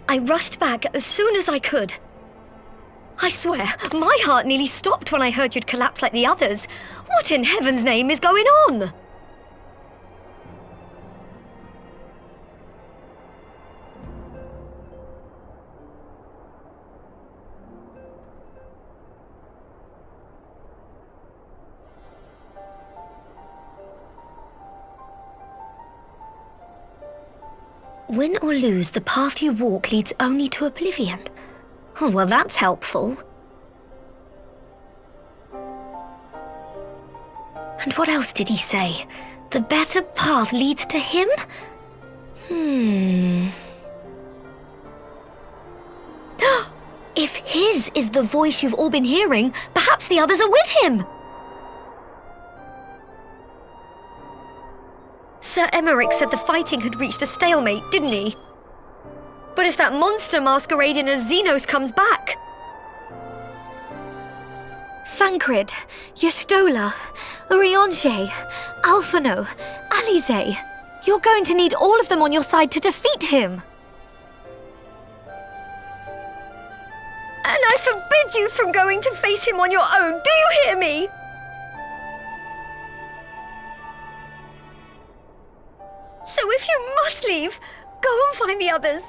I rushed back as soon as I could. I swear, my heart nearly stopped when I heard you'd collapse like the others. What in heaven's name is going on? Win or lose, the path you walk leads only to oblivion. Oh, well, that's helpful. And what else did he say? The better path leads to him? If his is the voice you've all been hearing, perhaps the others are with him. Sir Emmerich said the fighting had reached a stalemate, didn't he? But if that monster masquerading as Xenos comes back... Thancred, Y'shtola, Urianger, Alphino, Alize. You're going to need all of them on your side to defeat him. And I forbid you from going to face him on your own, do you hear me? So if you must leave, go and find the others.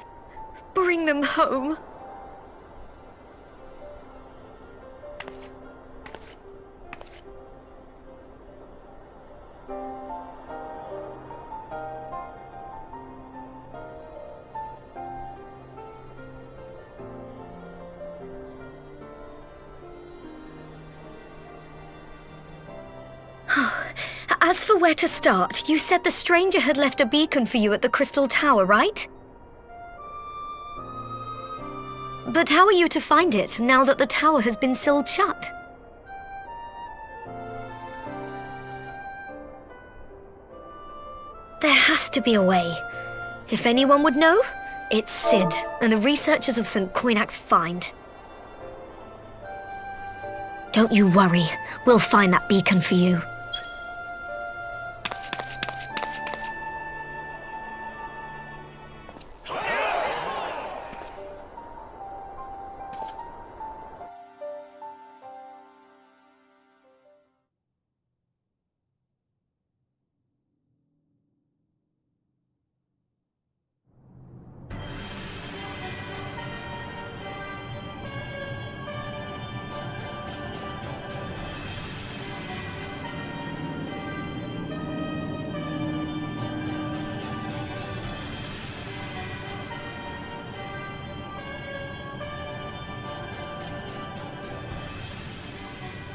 Bring them home. As for where to start, you said the stranger had left a beacon for you at the Crystal Tower, right? But how are you to find it, now that the tower has been sealed shut? There has to be a way. If anyone would know, it's Sid and the researchers of St. Coinac's Find. Don't you worry, we'll find that beacon for you.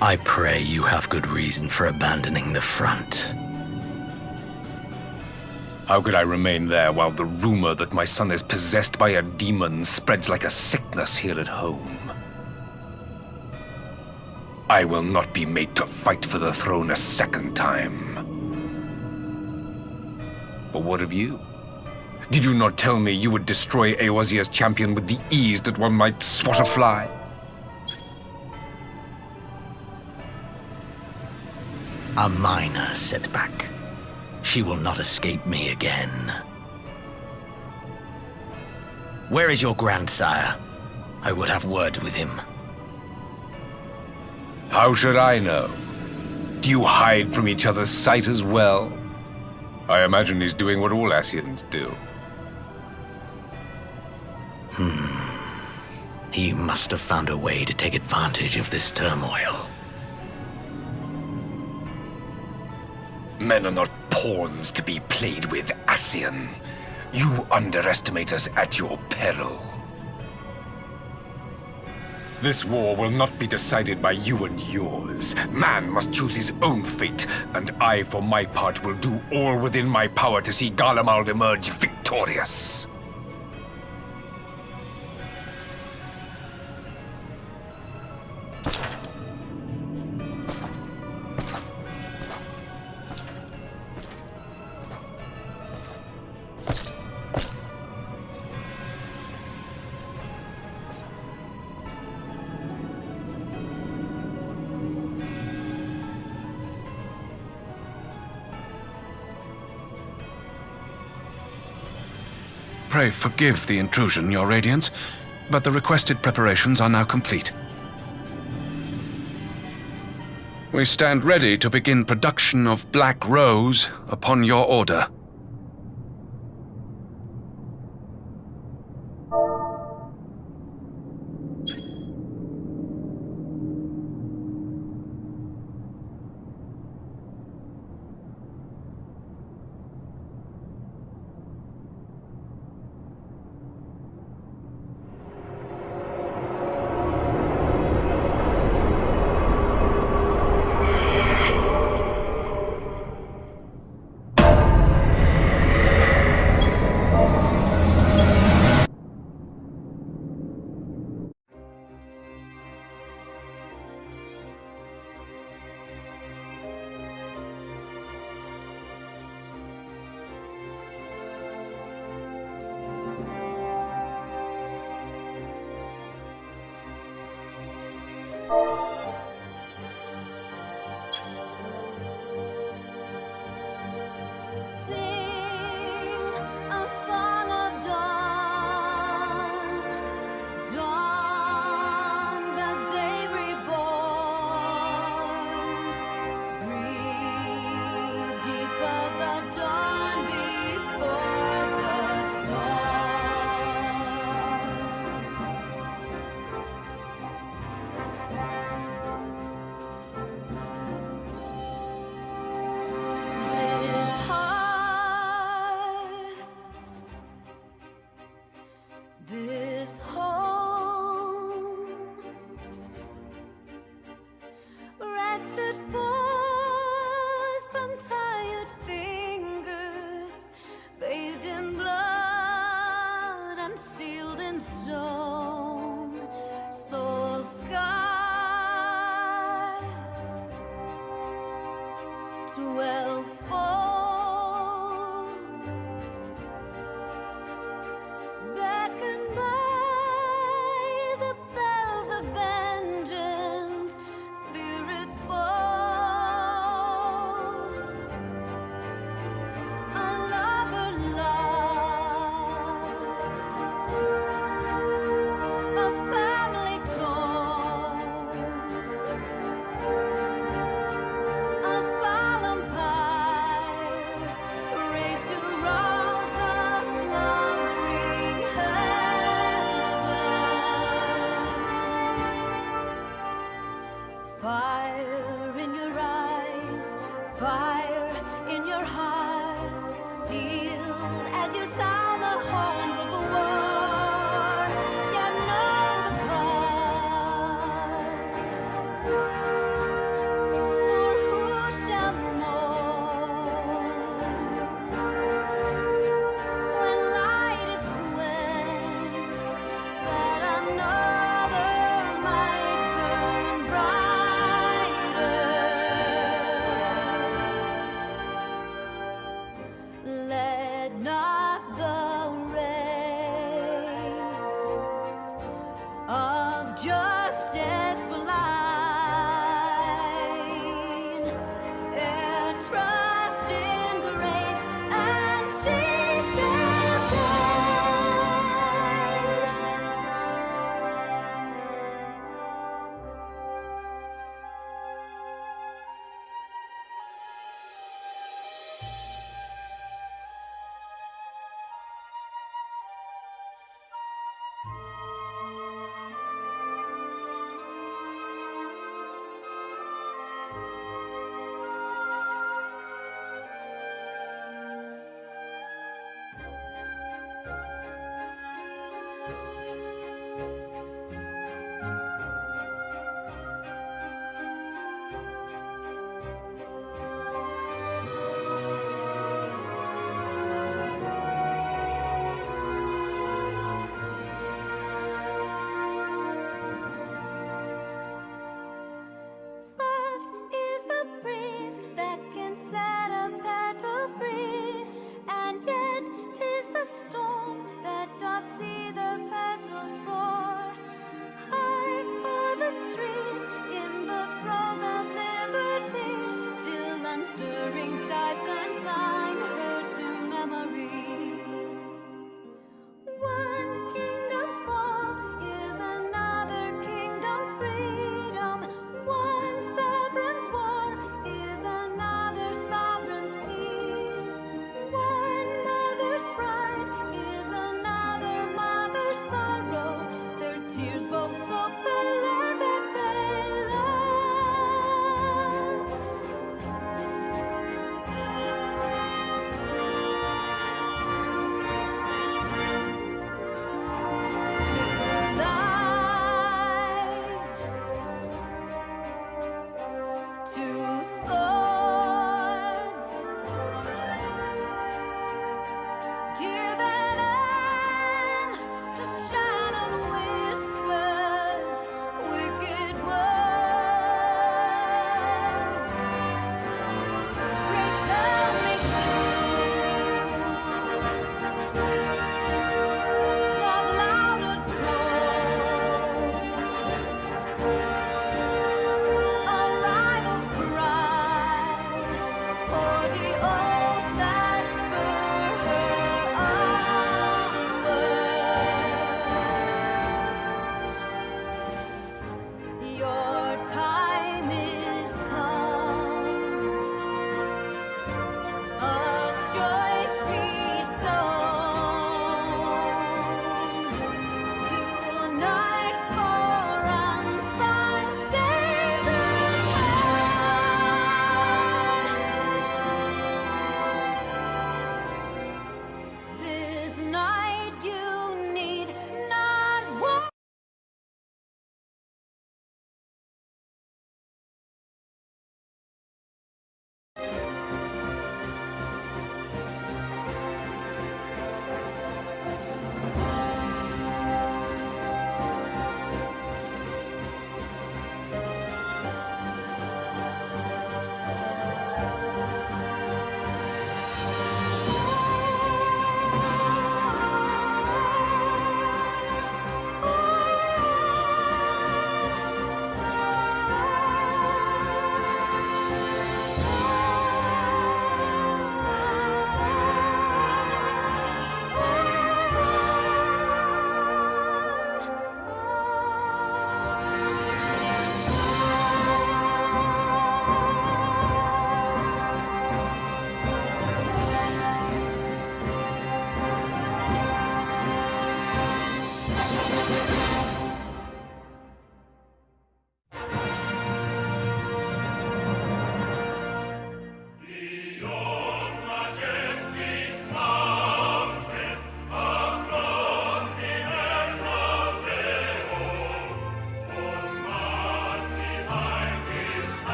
I pray you have good reason for abandoning the front. How could I remain there while the rumor that my son is possessed by a demon spreads like a sickness here at home? I will not be made to fight for the throne a second time. But what of you? Did you not tell me you would destroy Eorzea's champion with the ease that one might swat a fly? A minor setback. She will not escape me again. Where is your grandsire? I would have words with him. How should I know? Do you hide from each other's sight as well? I imagine he's doing what all Ascians do. He must have found a way to take advantage of this turmoil. Men are not pawns to be played with, Ascian. You underestimate us at your peril. This war will not be decided by you and yours. Man must choose his own fate, and I, for my part, will do all within my power to see Garlemald emerge victorious. Pray forgive the intrusion, Your Radiance, but the requested preparations are now complete. We stand ready to begin production of Black Rose upon your order. Let not the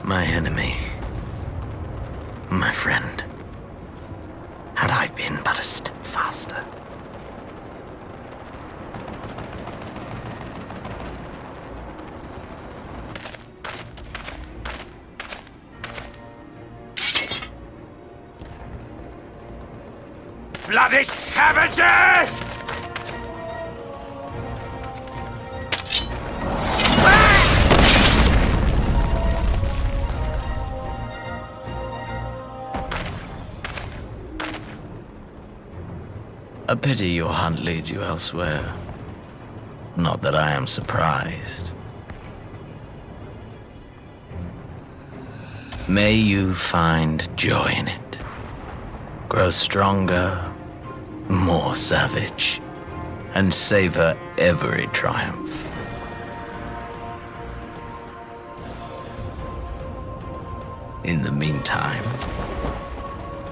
my enemy, my friend. Had I been but a step faster. Bloody savages! A pity your hunt leads you elsewhere. Not that I am surprised. May you find joy in it. Grow stronger, more savage, and savor every triumph. In the meantime,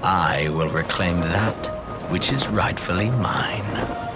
I will reclaim that which is rightfully mine.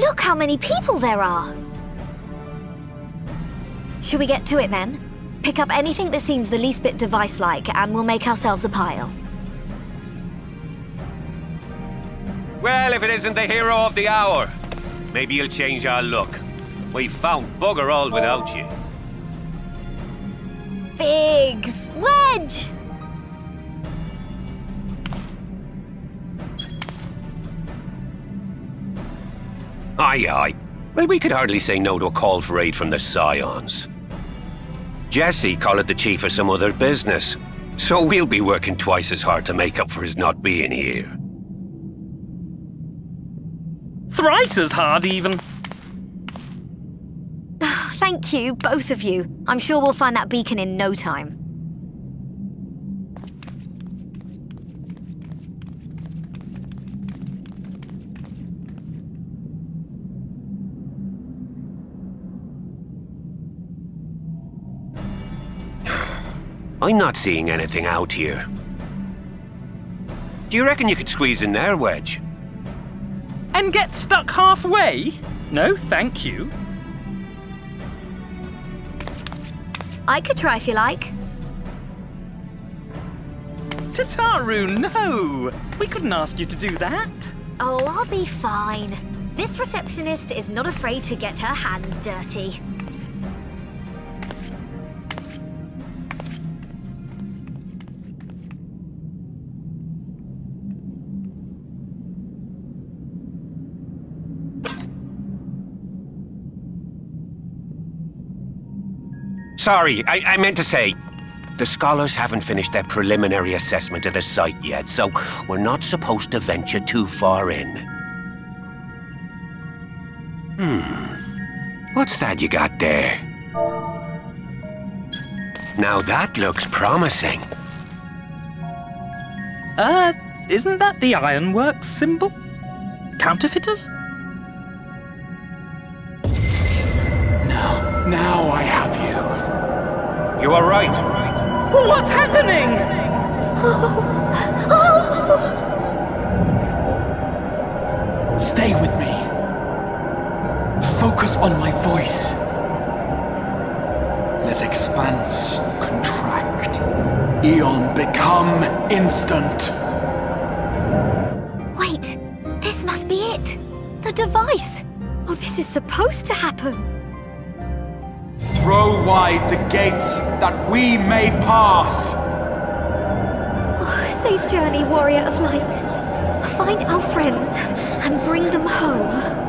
Look how many people there are! Should we get to it then? Pick up anything that seems the least bit device-like, and we'll make ourselves a pile. Well, if it isn't the hero of the hour, maybe you'll change our look. We've found bugger all without you. Biggs! Wedge! Aye, aye. Well, we could hardly say no to a call for aid from the Scions. Jesse called the chief of some other business, so we'll be working twice as hard to make up for his not being here. Thrice as hard, even. Thank you, both of you. I'm sure we'll find that beacon in no time. I'm not seeing anything out here. Do you reckon you could squeeze in there, Wedge? And get stuck halfway? No, thank you. I could try if you like. Tataru, no! We couldn't ask you to do that. Oh, I'll be fine. This receptionist is not afraid to get her hands dirty. Sorry, I meant to say, the scholars haven't finished their preliminary assessment of the site yet, so we're not supposed to venture too far in. What's that you got there? Now that looks promising. Isn't that the Ironworks symbol? Counterfeiters? Now I have you. You are right. What's happening? Stay with me. Focus on my voice. Let expanse contract. Eon become instant. Wait, this must be it. The device. Oh, this is supposed to happen. Throw wide the gates that we may pass. Oh, safe journey, warrior of light. Find our friends and bring them home.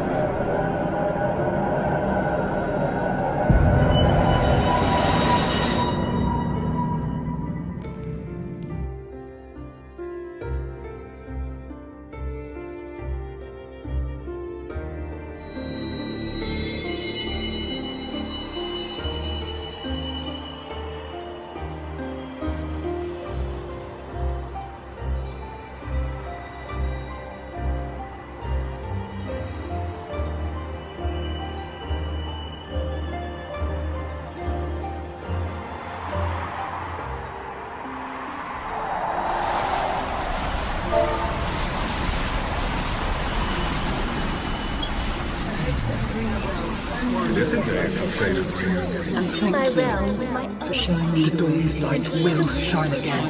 My realm with my for showing me the dawn's light will shine again.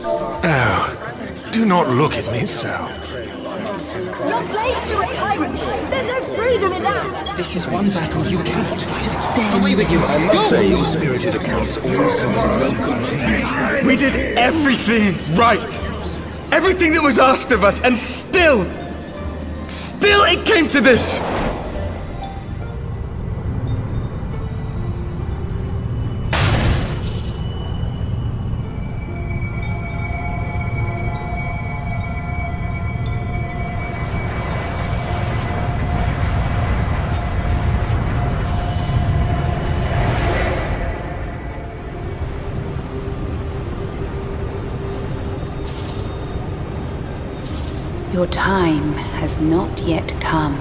Oh, do not look at me so. You're slaves to a tyrant! There's no freedom in that! This is one battle you cannot fight. Away with you! The same spirited accounts always comes in welcome. We did everything right! Everything that was asked of us, and still it came to this! Your time has not yet come.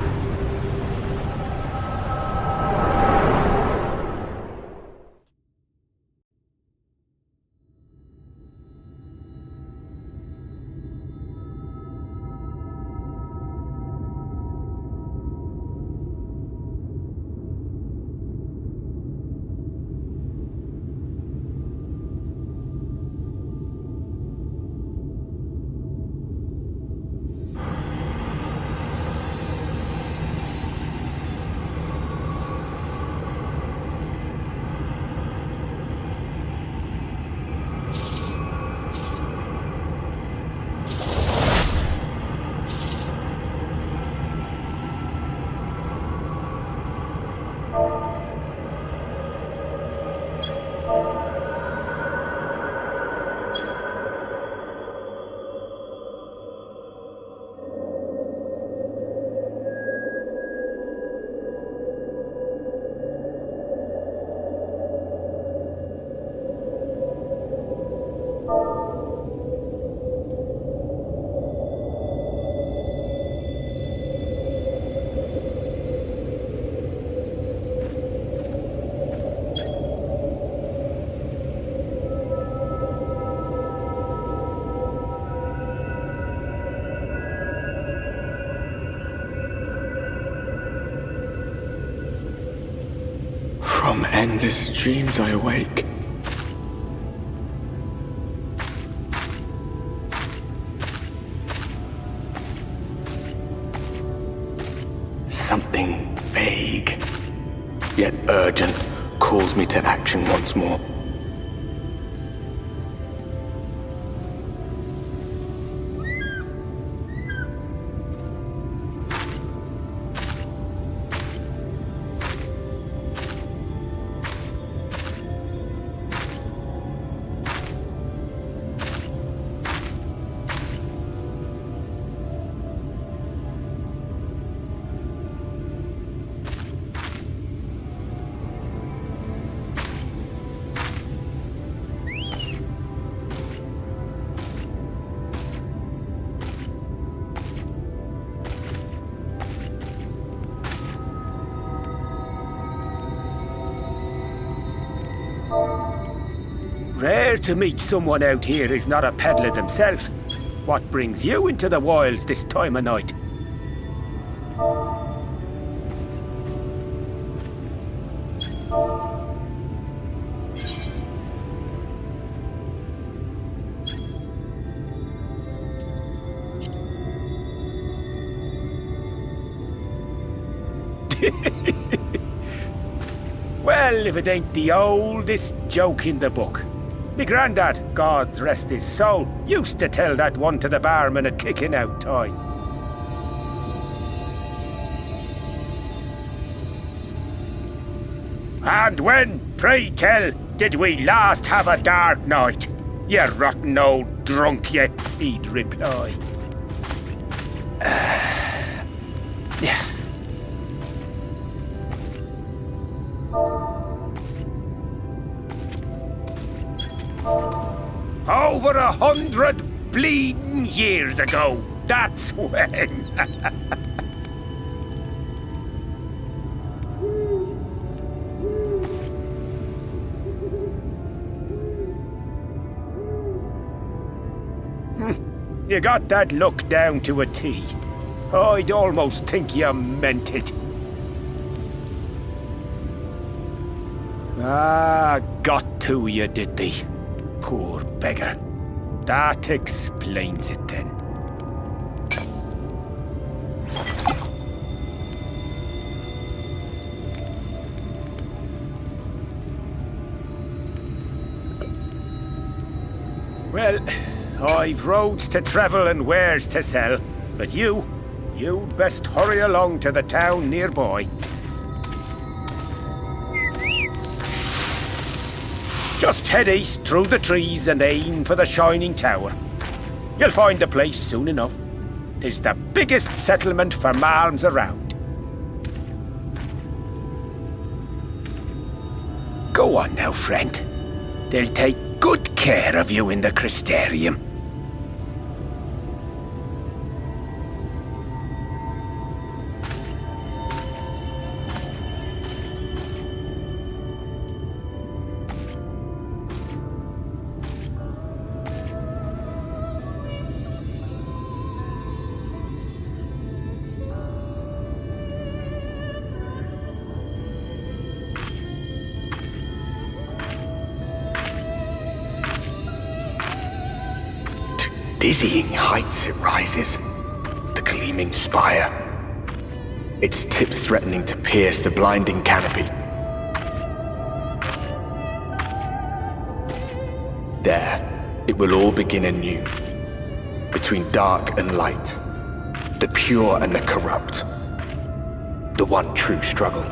From endless dreams I awake. Something vague, yet urgent, calls me to action once more. Rare to meet someone out here who's not a peddler themselves. What brings you into the wilds this time of night? Well, if it ain't the oldest joke in the book. Me grandad, God rest his soul, used to tell that one to the barman at kicking out time. And when, pray tell, did we last have a dark night? You rotten old drunk, you, he'd reply. Yeah. Over 100 bleeding years ago, that's when. You got that look down to a T. I'd almost think you meant it. Ah, got to you, did they? Poor beggar. That explains it then. Well, I've roads to travel and wares to sell, but you'd best hurry along to the town nearby. Just head east through the trees and aim for the Shining Tower. You'll find the place soon enough. 'Tis the biggest settlement for malms around. Go on now, friend. They'll take good care of you in the Crystarium. Dizzying heights it rises, the gleaming spire, its tip threatening to pierce the blinding canopy. There, it will all begin anew, between dark and light, the pure and the corrupt, the one true struggle.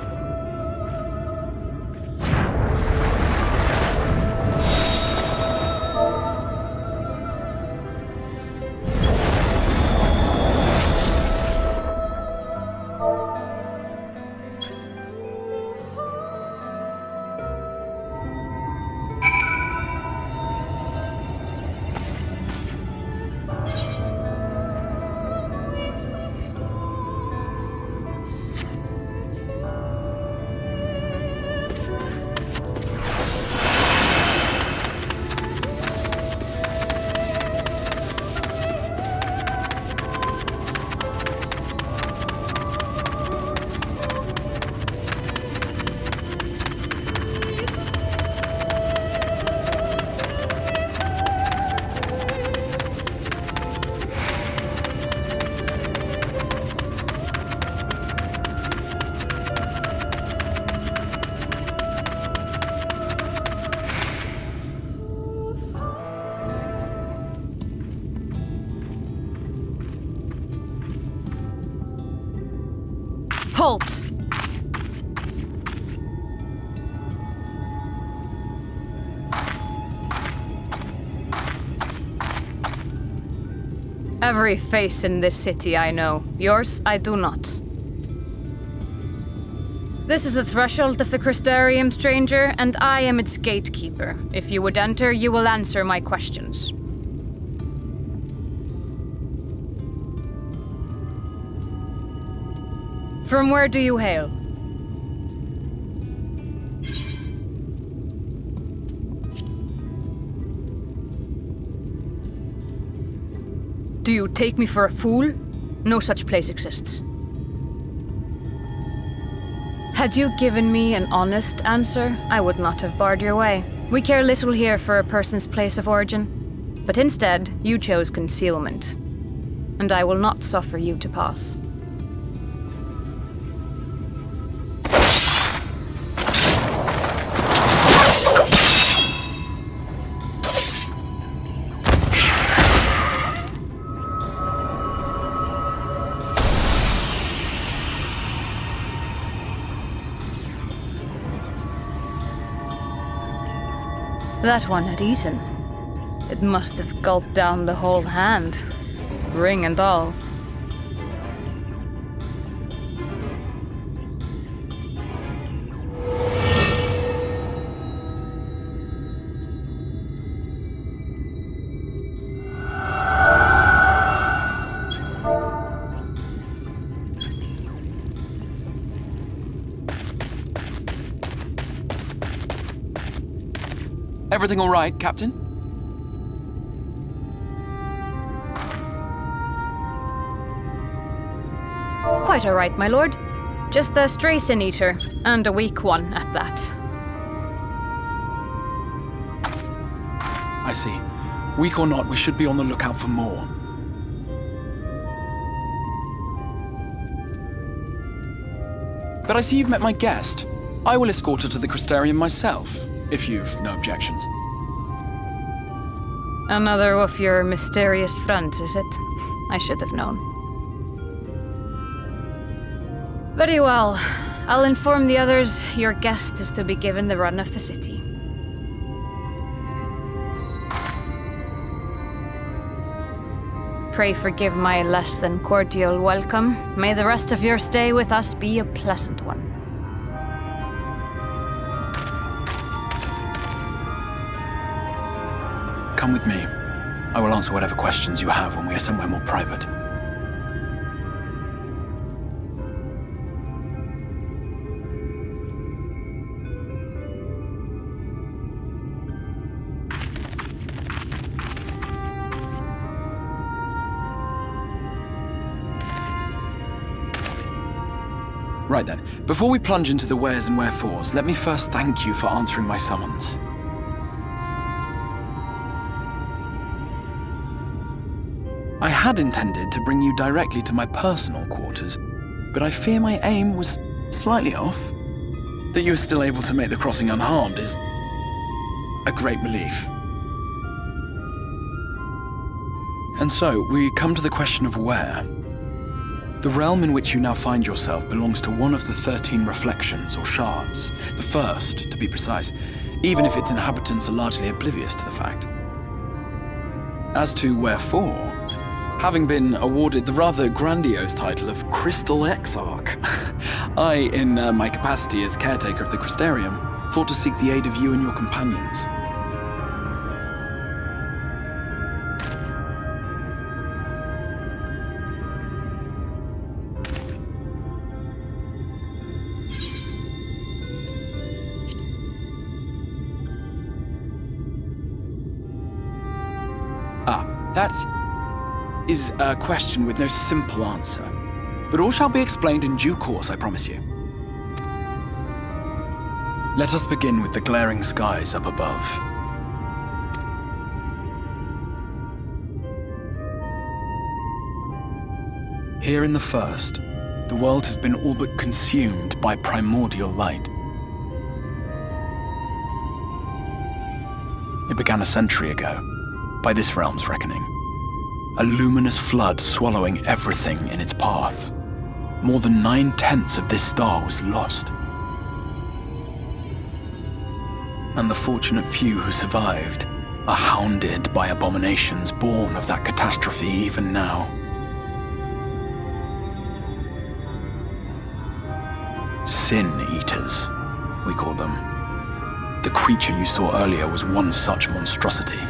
Halt! Every face in this city I know. Yours, I do not. This is the threshold of the Crystarium, stranger, and I am its gatekeeper. If you would enter, you will answer my questions. From where do you hail? Do you take me for a fool? No such place exists. Had you given me an honest answer, I would not have barred your way. We care little here for a person's place of origin. But instead, you chose concealment. And I will not suffer you to pass. That one had eaten. It must have gulped down the whole hand, ring and all. Everything all right, Captain? Quite all right, my lord. Just a stray sin eater, and a weak one at that. I see. Weak or not, we should be on the lookout for more. But I see you've met my guest. I will escort her to the Crystarium myself, if you've no objections. Another of your mysterious friends, is it? I should have known. Very well. I'll inform the others your guest is to be given the run of the city. Pray forgive my less than cordial welcome. May the rest of your stay with us be a pleasant one. Come with me. I will answer whatever questions you have when we are somewhere more private. Right then, before we plunge into the wheres and wherefores, let me first thank you for answering my summons. I had intended to bring you directly to my personal quarters, but I fear my aim was slightly off. That you are still able to make the crossing unharmed is a great relief. And so, we come to the question of where. The realm in which you now find yourself belongs to one of the 13 reflections, or shards. The first, to be precise, even if its inhabitants are largely oblivious to the fact. As to wherefore, having been awarded the rather grandiose title of Crystal Exarch, I, in my capacity as caretaker of the Crystarium, thought to seek the aid of you and your companions. That is a question with no simple answer. But all shall be explained in due course, I promise you. Let us begin with the glaring skies up above. Here in the first, the world has been all but consumed by primordial light. It began a century ago, by this realm's reckoning. A luminous flood swallowing everything in its path. more than 9/10 of this star was lost. And the fortunate few who survived are hounded by abominations born of that catastrophe even now. Sin Eaters, we call them. The creature you saw earlier was one such monstrosity.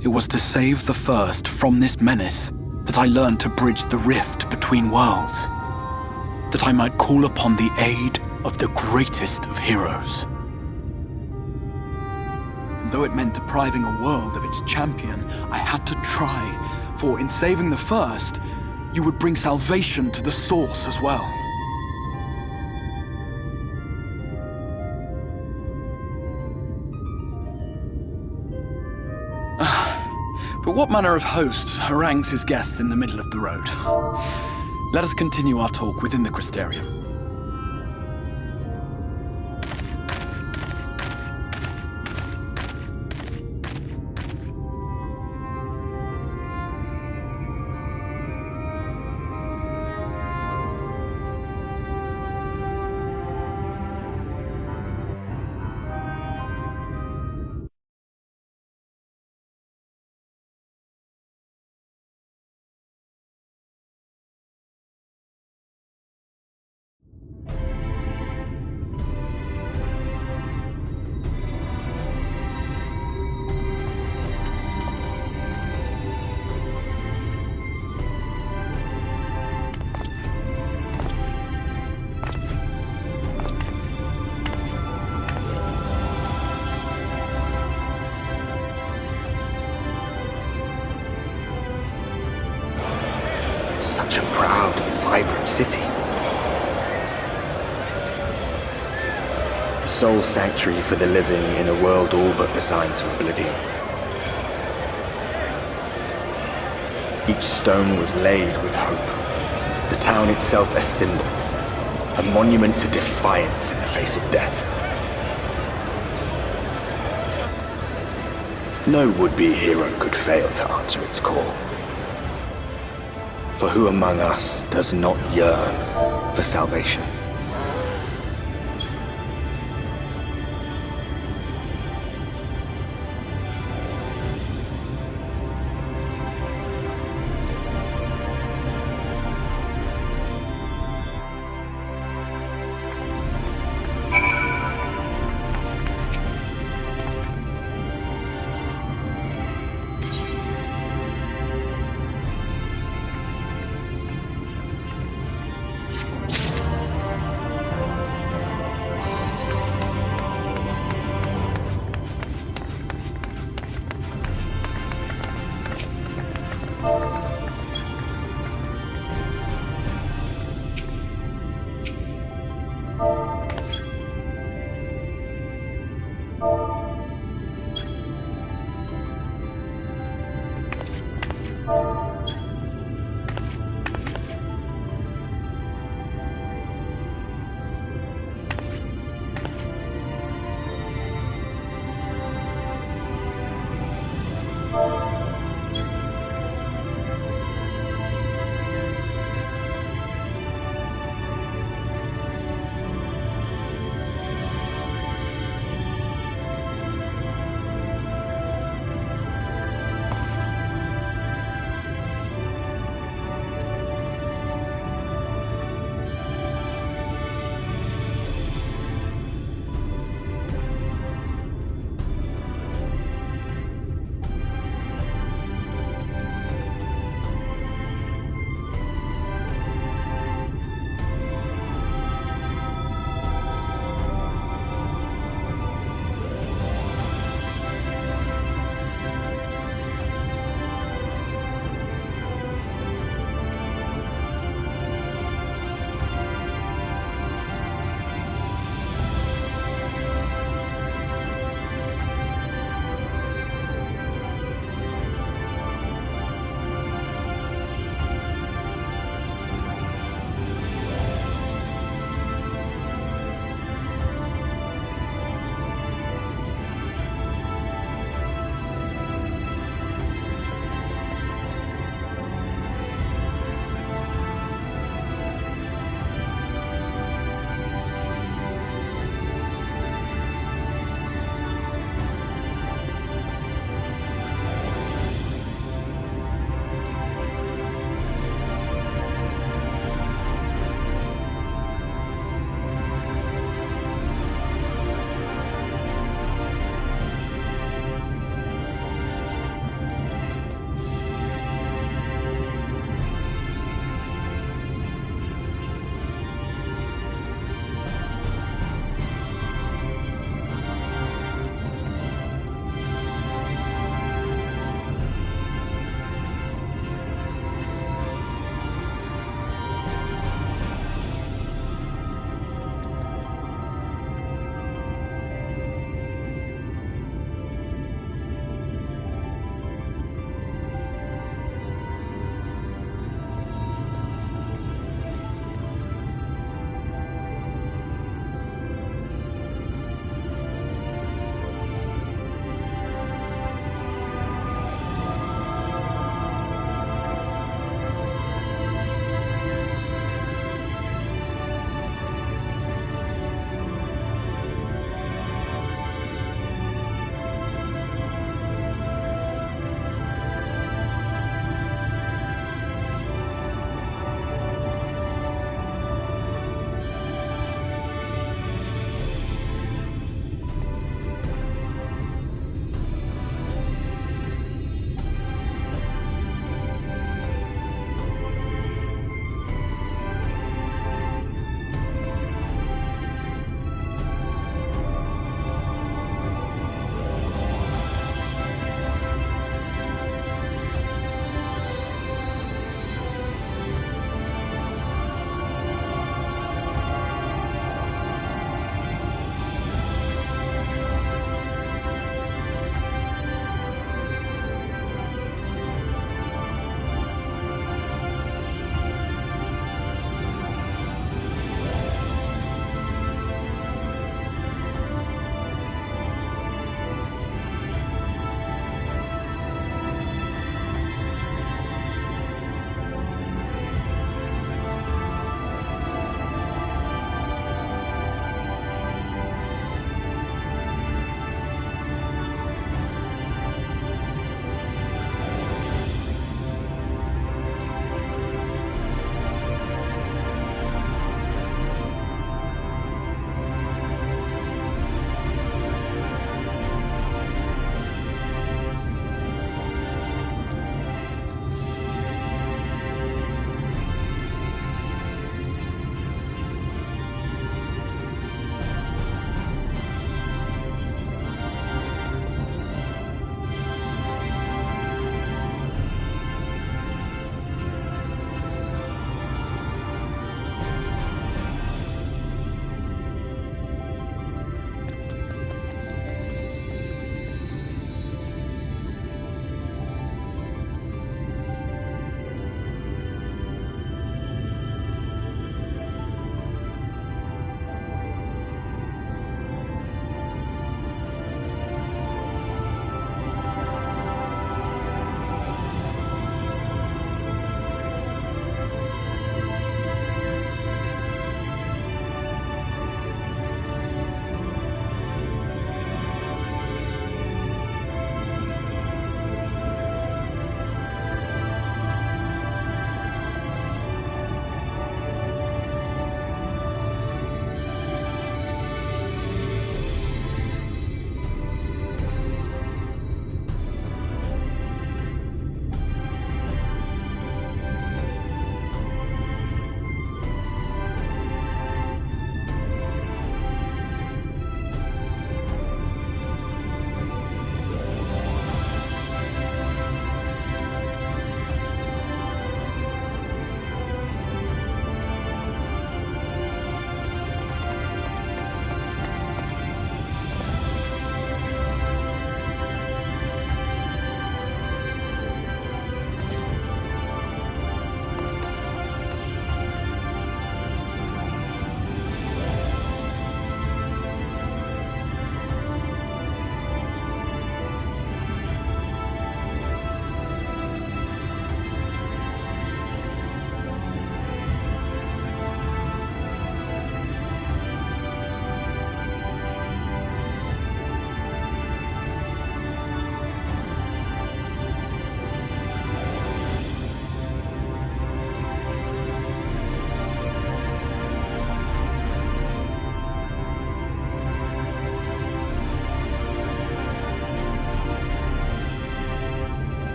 It was to save the First from this menace that I learned to bridge the rift between worlds, that I might call upon the aid of the greatest of heroes. And though it meant depriving a world of its champion, I had to try, for in saving the First, you would bring salvation to the source as well. But what manner of host harangues his guests in the middle of the road? Let us continue our talk within the Crystarium. Such a proud and vibrant city. The sole sanctuary for the living in a world all but resigned to oblivion. Each stone was laid with hope. The town itself a symbol, a monument to defiance in the face of death. No would-be hero could fail to answer its call. For who among us does not yearn for salvation?